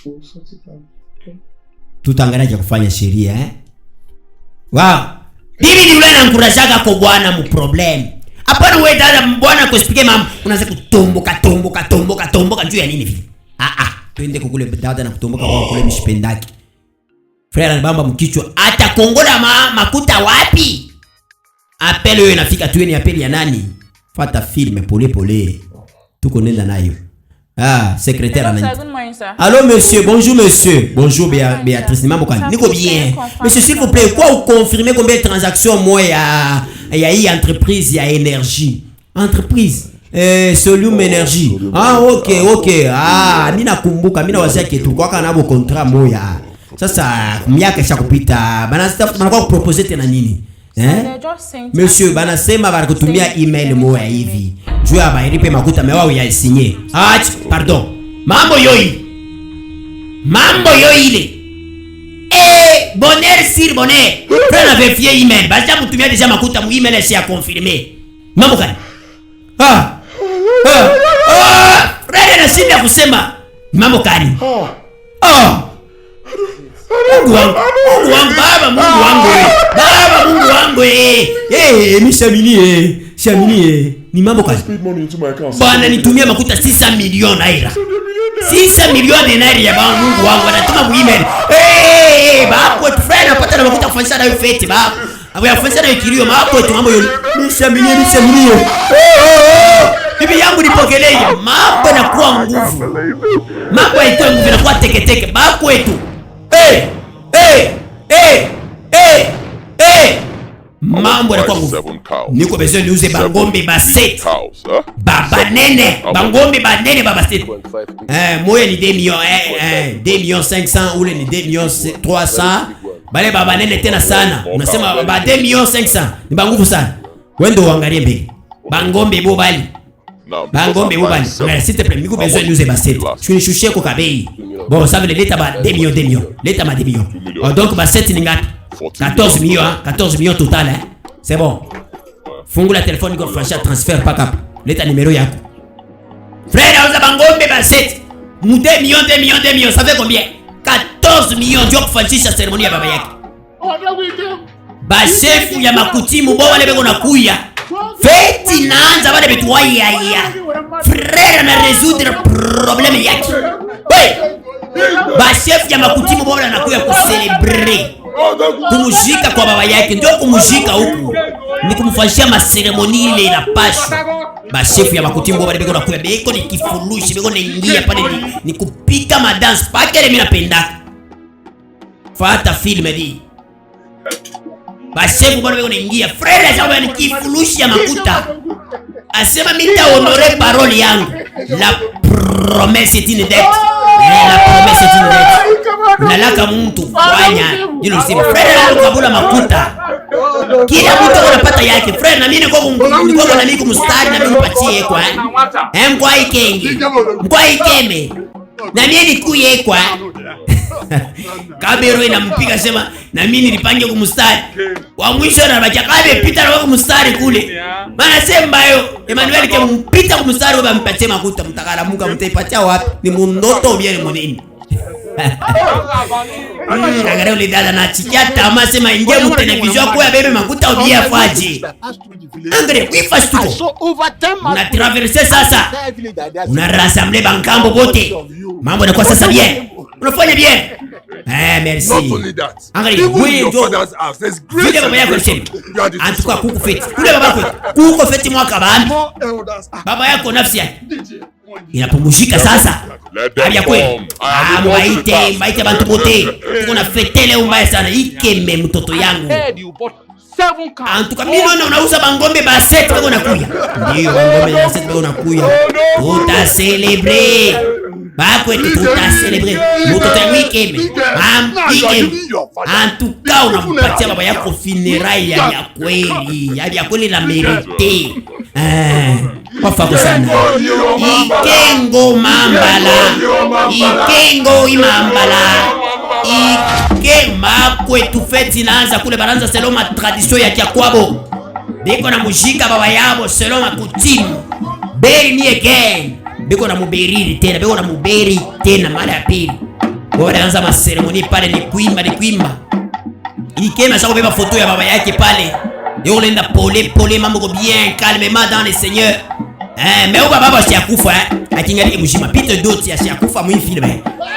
We'll sort it out. Okay. Tutangaraja kufanya sheria Wow. Bibi ni yule anankurajaga kwa bwana mu problem. Hapana wewe dada bwana kusipikia mama unaanza kutomboka juu ya nini vile? Twende kukule dada na kutomboka kwa kule mishipendaki. Frère anabamba mkichwa hata kongola makuta wapi? Apele wewe nafika tu ni apeli ya nani? Fata filme pole. Tuko nenda nayo. Secrétaire Hello, sir. Good morning, sir. Allô monsieur, bonjour monsieur. Bonjour Béatrice, ni mambo gani? Niko bien. Monsieur s'il vous plaît, quoi vous confirmez combien de transactions moi il y a hii entreprise ya énergie. Entreprise Solium Energy. OK. Mimi nakumbuka, mimi nawazia kitu kwa kana nabo contrat moya. Sasa miaka isha kupita. Banakuwa kuproposer tena nini? Monsieur banasema banakutumia email moya hivi. Juu ya bairipe makuta mewao ya signé. Pardon. Mambo yoi ile. Bonheur sur bonheur. Frère avait fié email. Basta mutumia deja makuta mu email si a confirmer. Mambo gani? Frère anashinda kusema. Mambo gani? Mungu wangu baba, Mungu wangu Shaminie. Ni mambo kazi. Bwana nitumia makuta 600 milioni naira. 600 milioni naira ya baba Mungu wangu anatuma mu email. Baba tu friend apata na makuta kufanyisha nayo fete baba. Abo yafanyisha nayo kilio mambo tu mambo yoni. Shaminie. Bibi yangu nipokelee. Mambo yanakuwa nguvu. Mambo haitoe nguvu inakuwa teketeke. Baba kwetu. Mambo yanakuwa nguvu. Niko besoin niuze bangombe ba 7. Baba nene, bangombe ba nene baba 7. Moya ni 2 millions 500 ou ni 2 millions 300. Bale baba nene tena sana. Unasema baba 2 millions 500. Ni banguvu sana. Wendo uangalie mbele. Bangombe bobali. S'il te plaît, niko besoin niuze ba 7. Shunishushie kwa bei. Bon, ça veut dire l'état ba 2 millions. L'état ma 2 millions. Donc ba 7 ni ngapi? 14 millions total C'est bon. Fungula téléphone niko fanya transfert pa cap. Leta numéro yako. Frère, auza bangombe ba 7. Mu 2 millions, ça fait combien? 14 millions ndio kufanyisha cérémonie ya baba yake. Ba chef ya makutimu bo wale beko nakuya. Feti naanza wale betu waya. Frère na résoudre problème yake. Ba chef ya makutimu bo wale nakuya ku célébrer. Kumujika kwa baba yake ndio kumujika huku ni kumfanyia maseremoni ile inapashwa. Ba chef ya makutimu baba beko nakuya beko ni kifurushi beko naingia pale ni kupika madance pake ile mimi napenda. Fata film di. Ba chef baba beko naingia frère sababu ni kifurushi ya makuta. Asema mimi ta honorer parole yangu. La promesse est une dette. La promesse est une dette. Unalaka mtu kufanya hilo sema frère kabula makuta kila mtu anapata yake frère na mimi niko na mimi kumstari na mimi nipatie kwa mkwai kengi mkwai keme na mimi nikuye kwa kabero inampiga sema na mimi nilipange kumstari wa mwisho na bacha kabe pita na kumstari kule maana sema yo Emmanuel ke mpita kumstari wa mpatie makuta mtakala muka mtaipatia wapi ni mundoto bien munini Kagare ule dada na chikia tama sema ingia mu television kwa ya bebe makuta obia faji. Andre, wifa stuko. Una traverser sasa. Una rassembler bankambo bote. Mambo yanakuwa sasa bien. Unafanya bien. Merci. Andre, wewe ndio. Vile baba yako alisema. Antuka kuku feti. Kule baba yako. Kuku feti mwaka bambi. Baba yako nafsi yake. Inapumzika sasa. Habia kweli. Mwaite bantu bote. Tuko na fetele mbaya sana. Ikeme mtoto yangu. 7 cows. Antuka mimi naona unauza bangombe ba 7 bako nakuya. Ndio bangombe ba 7 bako nakuya. Tuta célébrer. Bakwe tuta célébrer. Mutoto weekend. Weekend. Antuka unampatia baba yako funérailles ya kweli. Ya kweli la mérité. Wafako sana. Ikengo mambala. Ikengo imambala. Ike makwe tufeti naanza kule baranza selon ma tradition ya Kiakwabo. Biko na mujika baba yabo selon ma coutume. Beri ni again. Biko na muberiri tena, biko na muberi tena mara ya pili. Bora anza ma ceremony pale ni kuimba. Ike na sako beba photo ya baba yake pale. Yo lenda pole mambo bien calmement dans le Seigneur. Mais au baba si akufa akingali mujima pite d'autres si akufa mu film.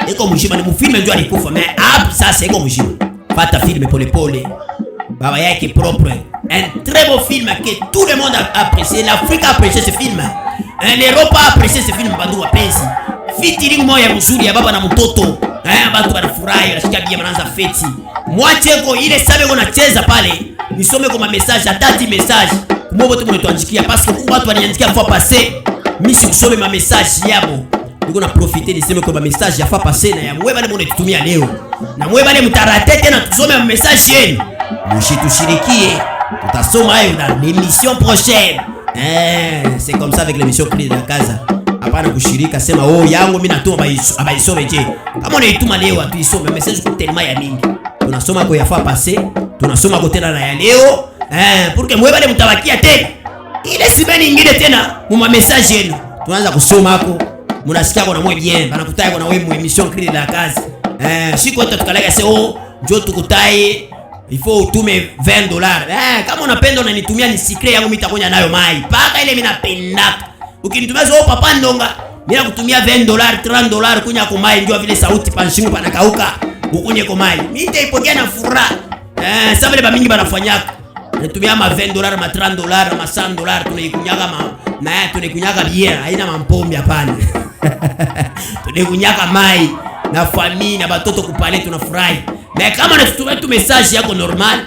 Eko mujima ni mu film ndio alikufa mais ça c'est eko mujima. Pata film pole. Baba yake propre. Un très beau film que tout le monde a apprécié. L'Afrique a apprécié ce film. L'Europe a apprécié ce film bandu wapenzi. Featuring moya mzuri ya baba na mtoto. Bantu wanafurahi wanashika bia manaanza feti. Mwacheko ile sabe unacheza pale. Nisome kwa message atati message. Kumbobo tu mnatuandikia parce que watu waniandikia fois passé. Mimi sikusome ma message yabo. Niko na profiter niseme kwa message ya fois passé na ya mwe bale mnatutumia leo. Na mwe bale mtarate tena tusome ma message yenu. Mshitushirikie. Tutasoma hayo dans l'émission prochaine. C'est comme ça avec l'émission Clé de la Casa. Hapana kushirika sema yangu mimi natuma abaisome je. Kama unaituma leo atuisome message kwa tellement ya mingi. Tunasoma kwa yafa passé, tunasoma kwa tena na ya leo. Pour que mwe bale mtabakia tena. Ile sibeni nyingine tena mu message yenu. Tunaanza kusoma hapo. Mnasikia kwa na mwe bien, banakutaya kwa na wewe mu émission Clé de la Casa. Siko tutakalaga sio njoo tukutaye. Il faut utume $20. Kama unapenda unanitumia ni secret yangu mitakonya nayo mai. Paka ile mimi napenda. Ukinitumia zo papa ndonga, mimi nakutumia $20, $30 kunya kwa mai ndio vile sauti panshingo panakauka. Ukunye kwa mai. Mimi nitaipokea na furaha. Sasa vile bamingi banafanyaka. Nitumia ma $20, ma $30, ma $100 tunaikunyaga tunaikunyaga bien, haina mampombe hapana. Tunaikunyaga mai na famille na batoto kupale tunafurahi. Na kama unatutumia tu message yako normal,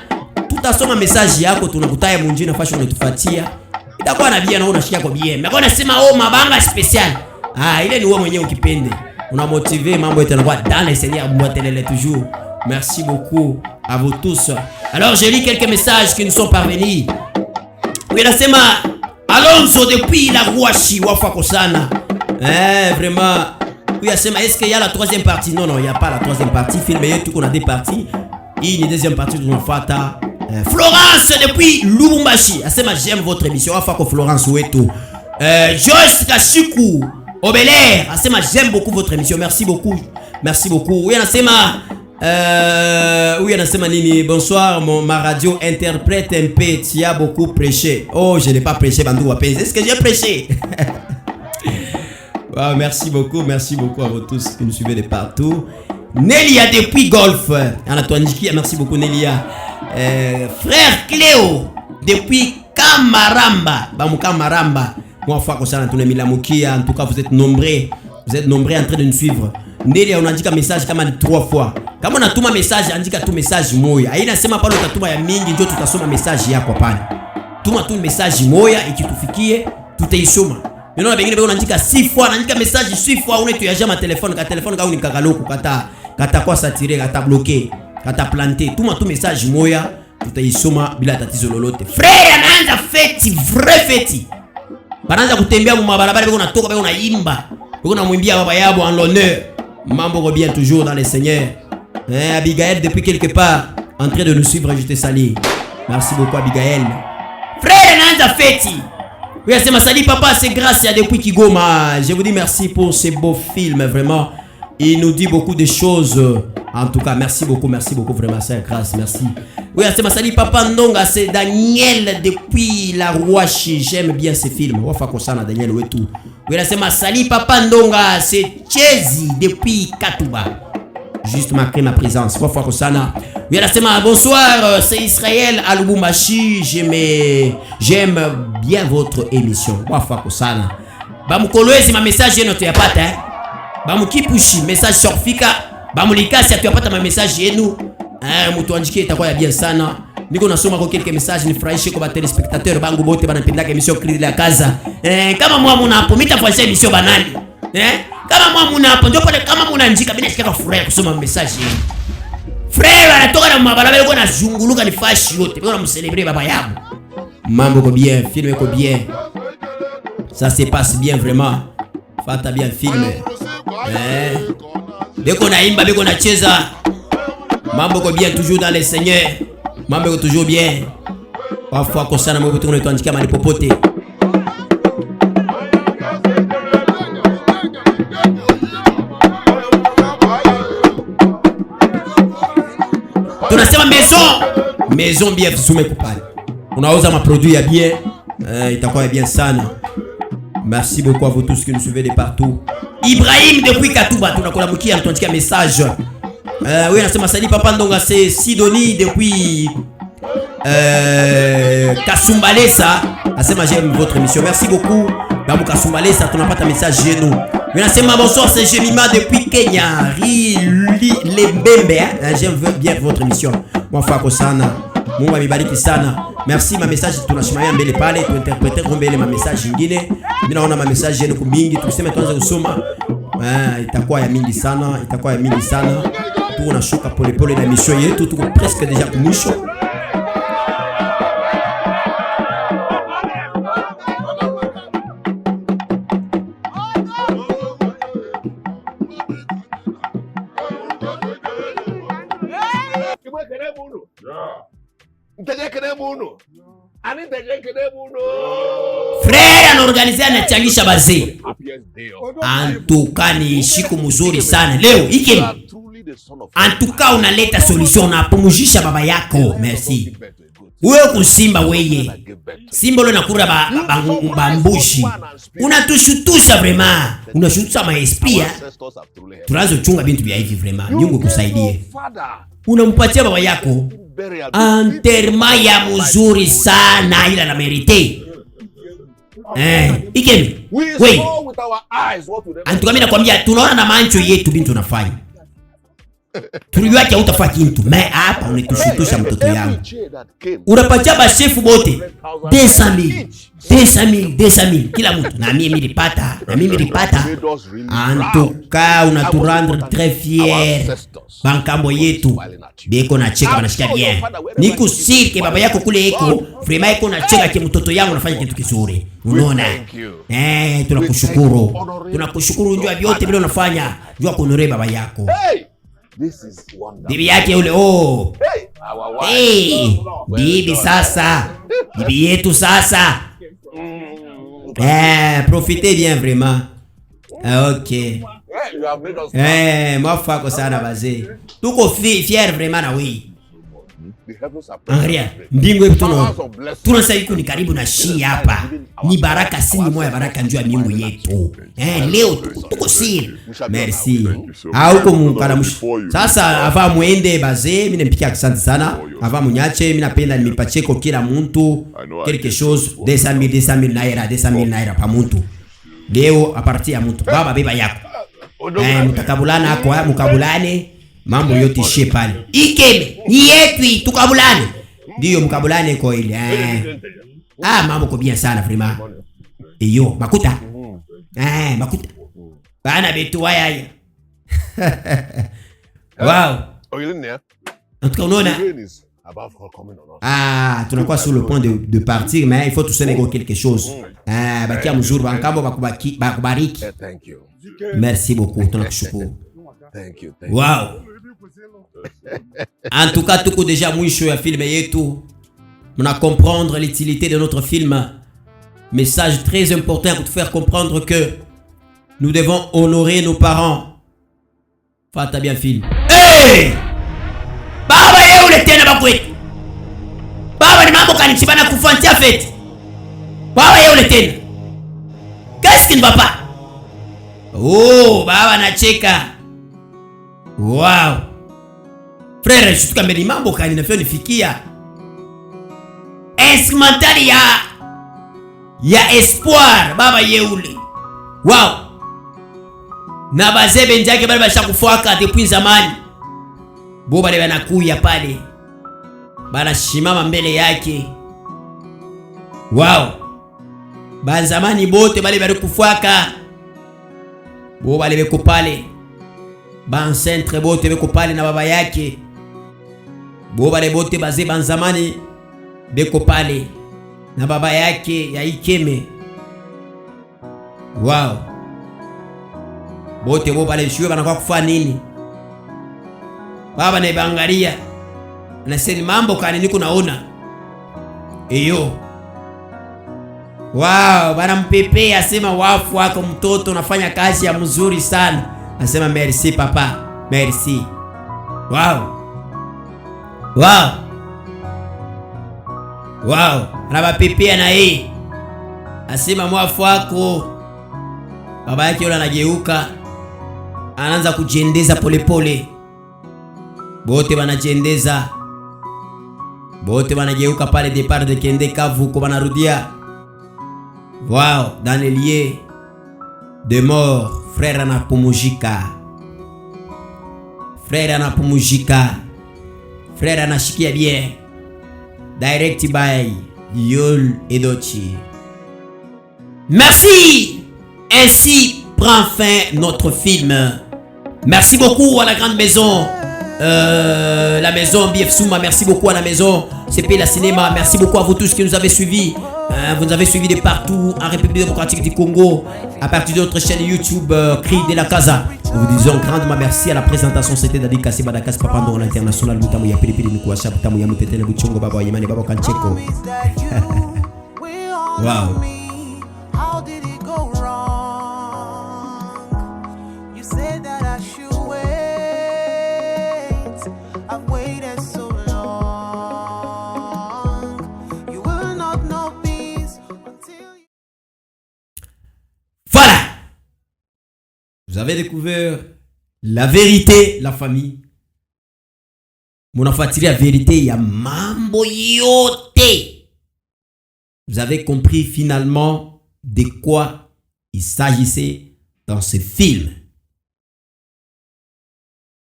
tutasoma message yako tunakutaya munjini fashion unatufuatia. Itakuwa na bien na unashikia kwa bien. Mimi nasema mabanga special. Ile ni wewe mwenyewe ukipende. Una motiver mambo yote yanakuwa dans les Seigneur Mbotelele toujours. Merci beaucoup à vous tous. Alors je lis quelques messages qui nous sont parvenus. Oui, nasema Alonso depuis la Ruashi wafako sana. Vraiment. Oui, est-ce qu'il y a la troisième partie? Non, il n'y a pas la troisième partie. Film tout qu'on a deux parties. Il y a une deuxième partie de mon fata. Florence depuis Lubumbashi. J'aime votre émission. Florence Oueto. Joyce Kashiku au Bel Air. J'aime beaucoup votre émission. Merci beaucoup. Merci beaucoup. Oui, Nini. Bonsoir, ma radio interprète un peu. Tu as beaucoup prêché. Oh, je n'ai pas prêché, Bandou Wapez. Est-ce que j'ai prêché? Wow, merci beaucoup à vous tous qui nous suivez de partout. Nelia depuis Golf. Merci beaucoup Nelia. Frère Cléo depuis Kamaramba. Kamaramba. Moi, en tout cas, vous êtes nombreux en train de nous suivre. Nelia, on a dit un message comme 3 fois. Kama unatuma message, andika tu message moya. Haina sema pale utatuma ya mingi ndio tutasoma message yako pale. Tuma tu message moya ikitufikie, tutaisoma. Neno na bengine unaandika 6 fois, unaandika message 6 fois, unaituyaja ma telefone, ka telefone ka unikakaloku kata kwa satire, kata bloquer, kata planter. Tuma tu message moya, tutaisoma bila tatizo lolote. Frère anaanza feti, vrai feti. Banaanza kutembea mu mabarabara beko natoka beko naimba. Beko namwimbia baba yabo en l'honneur. Mambo revient toujours dans le Seigneur. Abigail depuis quelque part en train de nous suivre, je te salue. Merci beaucoup Abigail. Frère anaanza feti. Oui, c'est ma salut papa, c'est grâce à depuis Kigoma. Je vous dis merci pour ce beau film, vraiment. Il nous dit beaucoup de choses. En tout cas, merci beaucoup vraiment, c'est grâce, merci. Oui, c'est ma salut papa Ndonga, c'est Daniel depuis la Rouachi. J'aime bien ce film. Wafa Kosana Daniel Wetu. Oui, c'est ma salut papa Ndonga, c'est Chezi depuis Katouba. Juste marquer ma présence. Wafa Kosana. Oui, c'est ma bonsoir, c'est Israël à Lubumbashi. J'aime bien votre émission. Wafa Kosana. Bamukolwezi ma message yenu tuyapata bamukipushi message sur fika bamulikasi tuyapata ma message yenu mutuandikie itakuwa ya bien sana Niko nasoma kwa quelques messages nifurahishe kwa telespectateurs bangu bote banapendaka emission Cri de la Casa. Kama mwa muna hapo mitafuatisha emission banani. Kama mwa muna hapo ndio pale kama muna njika mimi nasikia furaha kusoma message hii. Frère anatoka na mabarabara yuko anazunguluka ni fashi yote. Bora mcélébrer baba yangu. Mambo ko bien, film ko bien. Ça se passe bien vraiment. Fata bien film. Beko naimba, beko nacheza. Mambo ko bien toujours dans le Seigneur. Mambo ko toujours bien. Parfois ko sana mambo tuko tuandikia mali popote. Tunasema maison bien visume kupale. Unauza maproduit ya bien, itakuwa bien sana. Merci beaucoup à vous tous qui nous suivez de partout. Ibrahim depuis Katouba, tunakola mkia tunaandikia message. Oui, nasema salut papa Ndonga, c'est Sidonie depuis Kasumbalesa. Nasema j'aime votre émission. Merci beaucoup. Bamu Kasumbalesa, tunapata message chez nous. Oui, nasema bonsoir, c'est Jemima depuis Kenya. Lembembe, j'aime bien votre émission. Moi fako sana. Mungu amebariki sana. Merci ma message tunashimaya mbele pale tuinterprete mbele ma message nyingine. Mimi naona ma message yenu kumingi tukisema tuanze kusoma. Itakuwa ya mingi sana, itakuwa ya mingi sana. Tunashuka pole pole na mission yetu tuko presque déjà kumwisho. Frère anaorganize anachangisha bazee. Antukani shiku mzuri sana. Leo iki antuka unaleta solution na pumujisha baba yako. Merci. Wewe kusimba weye. Simba leo nakura bambushi. Unatushutusha vraiment. Unashutusha maespia. Tunaanza chunga bintu vya hivi vraiment. Mungu kusaidie. Unampatia baba yako enterrement ya mzuri sana ila na merite. Ikemi. Wei. Antukamina nakwambia tunaona na macho yetu bintu tunafanya. Tulijua kia utafanya kintu. Hapa unatushutusha mtoto yangu. Unapatia ba chef bote 200,000 kila mtu. Na mimi nilipata. Antuka unaturendre très fier. Bankambo yetu beko na cheka banashikia bien. Nikusirike baba yako kule eko vraiment eko na cheka ke mtoto yangu anafanya kitu kizuri. Unaona? Tunakushukuru. Tunakushukuru njoo vyote vile unafanya. Njoo kunure baba yako. Bibi yake ule bibi sasa. Bibi yetu sasa. Profitez bien vraiment. OK. Mwafako sana bazee. Tuko fier vraiment na wewe. Angalia, mbingu yetu tunasaiku ni karibu na shi hapa. Ni baraka sini moya baraka njua miungu yetu. Leo tuko siri. Merci. Huko mukalamushi. Sasa ava muende bazee, mimi nimpikia asante sana. Ava munyache, mimi napenda nimipacheko kila mtu quelque chose 200,000 naira pa mtu. Leo a partir ya mtu. Baba beba yako. Mutakabulana hako, mukabulane. Mambo yote ishe pale. Ikeme, ni yetu tukabulane. Ndio mkabulane kwa ile. Mambo ko bien sana vraiment. Iyo, makuta. Makuta. Bana betu waya. Wow. En tout cas, unaona? Tunakuwa sur le point de partir, mais il faut tous négocier quelque chose. Bakia mzuri bankambo bakubariki. Merci beaucoup, tunakushukuru. Wow. En tout cas, tuko déjà mwisho ya film yetu. On a comprendre l'utilité de notre film. Message très important pour te faire comprendre que nous devons honorer nos parents. Fata bien film. Baba yeule tena bakwetu. Baba ni mambo kanichibana kufantia fete. Baba yeule tena. Qu'est-ce qui ne va pas? Baba nacheka. Wow. Frère, je suis comme des mambo kani nafyo nifikia. Instrumental ya espoir baba yeule. Wow. Na bazebe njake bale bashakufuaka depuis zamani. Bo bale banakuya pale. banashimama mbele yake. Wow, banzamani bote bale bali kufwaka bo bale beko pale, bancentre bote beko pale na baba yake, bo bale bote baze banzamani beko pale na baba yake ya Ikeme. Wow, bote bo bale shuwe banakuwa kufa nini? Baba na ibangalia na sema mambo kani niko naona eyo. Wow, bana mpepe asema wafu wako mtoto unafanya kazi ya mzuri sana. Asema merci papa, merci. Wow. Wow. Wow, anabapepea na yeye. Asema mwafu wako. Baba yake yule anageuka, anaanza kujendeza polepole. Bote banajendeza. Bote banageuka pale départ de Kende Kavu ko banarudia. Wow, dans les lieux de mort, frère anapumujika. Frère anapumujika. Frère anashikia bien. Direct by Yul Edochi. Merci. Ainsi prend fin notre film. Merci beaucoup à la grande maison. La maison BF Souma, merci beaucoup à la maison CP La Cinéma, merci beaucoup à vous tous qui nous avez suivis. Vous nous avez suivis de partout en République démocratique du Congo, à partir de notre chaîne YouTube Cri de la Casa. Nous vous disons grandement merci à la présentation. C'était Dadi Kassi Badakas Papando l'international Mutamu ya Pilipili Nukuasha Mutamu ya Mutete na Buchongo Baba Yemani Baba Kancheko. Wow. Vous avez découvert la vérité, la famille. Munafuatilia la vérité ya mambo yote. Vous avez compris finalement de quoi il s'agissait dans ce film.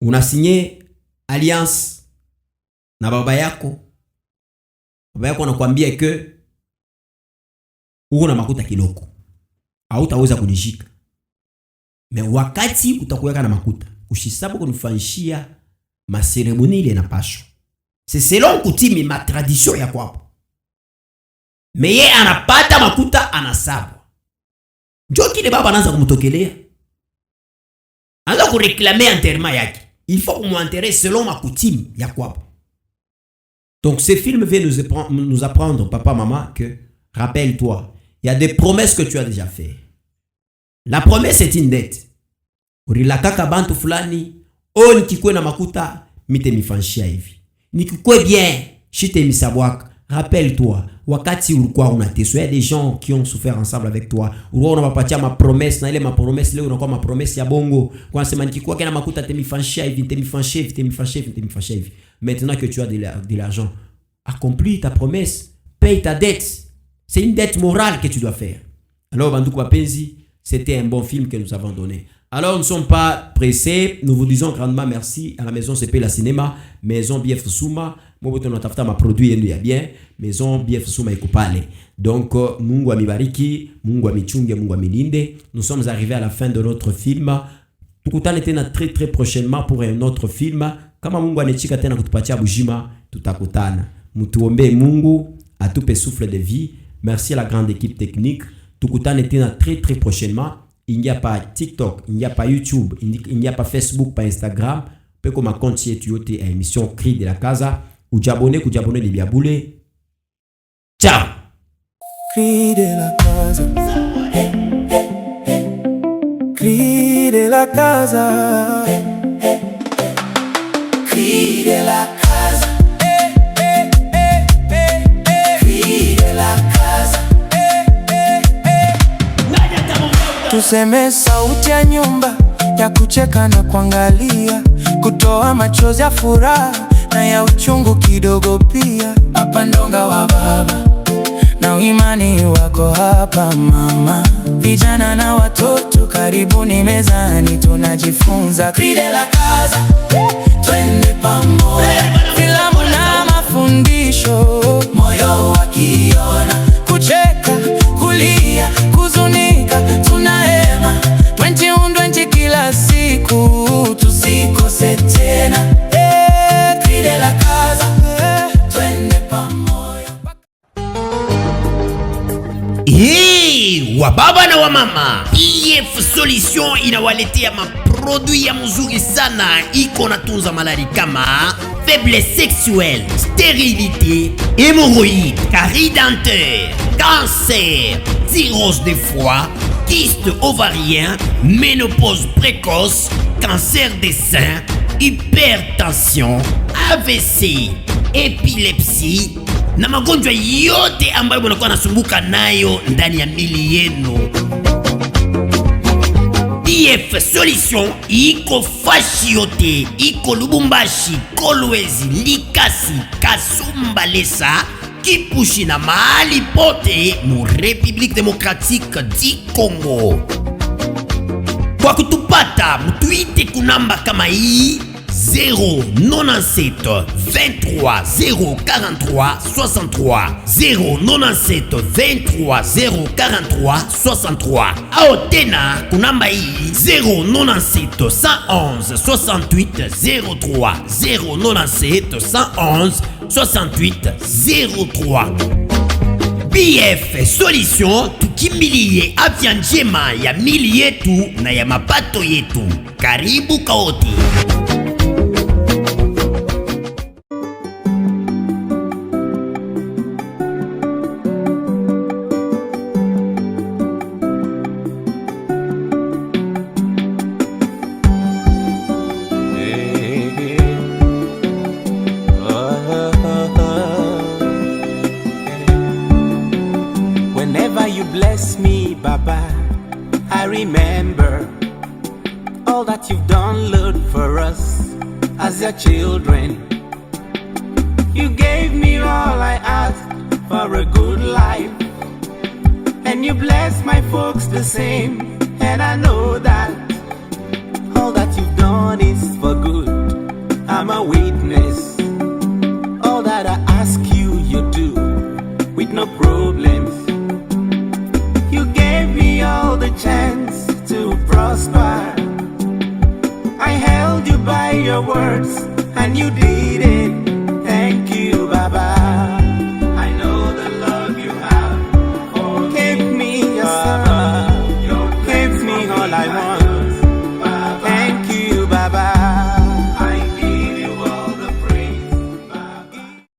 On a signé alliance na baba yako. Baba yako anakuambia que uko na makuta kiloko. Hautaweza kunishika. Mais wakati utakuweka na makuta, ushisabu kunifanyishia maseremoni ile na pasho. C'est selon kutimi ma tradition ya kwapo. Mais yeye anapata makuta anasabu. Njoo kile baba anaanza kumtokelea. Anaanza kureklamer enterrement yake. Il faut kumuenterrer selon ma coutume ya kwapo. Donc ce film vient nous apprendre, papa, maman, que rappelle-toi, il y a des promesses que tu as déjà fait. La promesse est une dette. Urilakaka bantu fulani, nikikwe na makuta, mite mifanshia hivi. Nikikwe bien, shite misabwaka. Rappelle-toi, wakati ulikuwa unateso, il y a des gens qui ont souffert ensemble avec toi. Ulikuwa unapatia ma promesse, na ile ma promesse leo unakuwa ma promesse ya bongo. Kwa sema nikikwe na makuta temifanshia hivi, temifanshia hivi. Maintenant que tu as de l'argent, accomplis ta promesse, paye ta dette. C'est une dette morale que tu dois faire. Alors banduku wapenzi, c'était un bon film que nous avons donné. Alors, nous ne sommes pas pressés. Nous vous disons grandement merci à la maison CP La Cinéma, maison BF Souma. Moi, je vais ma produit et bien. Maison BF Souma et Kupale. Donc, Mungu amibariki, Mungu amichunge, Mungu amilinde. Nous sommes arrivés à la fin de notre film. Tukutane tena très très prochainement pour un autre film. Kama Mungu anechika tena kutupatia bujima, tutakutana. Mutuombe Mungu atupe souffle de vie. Merci à la grande équipe technique. Tukutane tena très très prochainement. Il n'y a pas TikTok, il n'y a pas YouTube, il n'y a pas Facebook, pas Instagram. Peu comme un compte yote à émission Cri de la Casa. Ou j'abonne les biaboulés. Ciao. Cri de la Casa. Cri de la Casa. Cri de la Casa. Cri de la Casa. Tuseme sauti ya nyumba ya kucheka na kuangalia, kutoa machozi ya furaha na ya uchungu kidogo pia. Hapa ndonga wa baba na uimani wako hapa mama, vijana na watoto karibuni mezani tunajifunza. Cri de la Casa, twende pamoja, filamu na mafunzo. mafundisho, moyo wakiona, kucheka, kulia, kuzunika, tunahema 20 kila siku, tusikose tena. Cri la casa, twende pamoja. Wababa na wamama, PF Solution inawaletea maproduit ya mzuri sana, iko na tunza maladi kama faiblesse sexuelle, stérilité, hémorroïdes, carie dentaire, cancer, cirrhose de foie, kyste ovarien, ménopause précoce, cancer des seins, hypertension, AVC, épilepsie na magonjwa yote ambayo mnakuwa nasumbuka nayo ndani ya mili yenu. PF Solution iko fashi yote, iko Lubumbashi, Kolwezi, Likasi, Kasumba, Lesa, Kipushi na mahali pote mu République démocratique du Congo. Kwa kutupata mtuite kunamba kama hii 097 23 043 63 097 23 043 63 au tena kunamba hii 097 111 68 03 097 111 68 03. PF Solution, tukimbilie afya njema ya mili yetu na ya mapato yetu. Karibu Kaoti. Whenever you bless me, Baba, I remember all that you've done, Lord, for us as your children. You gave me all I asked for a good life, and you blessed my folks the same. And I know that all that you've done is for good. I'm a witness. All that I ask you, you do with no problems. You gave me all the chance to prosper. I held you by your words and you did it.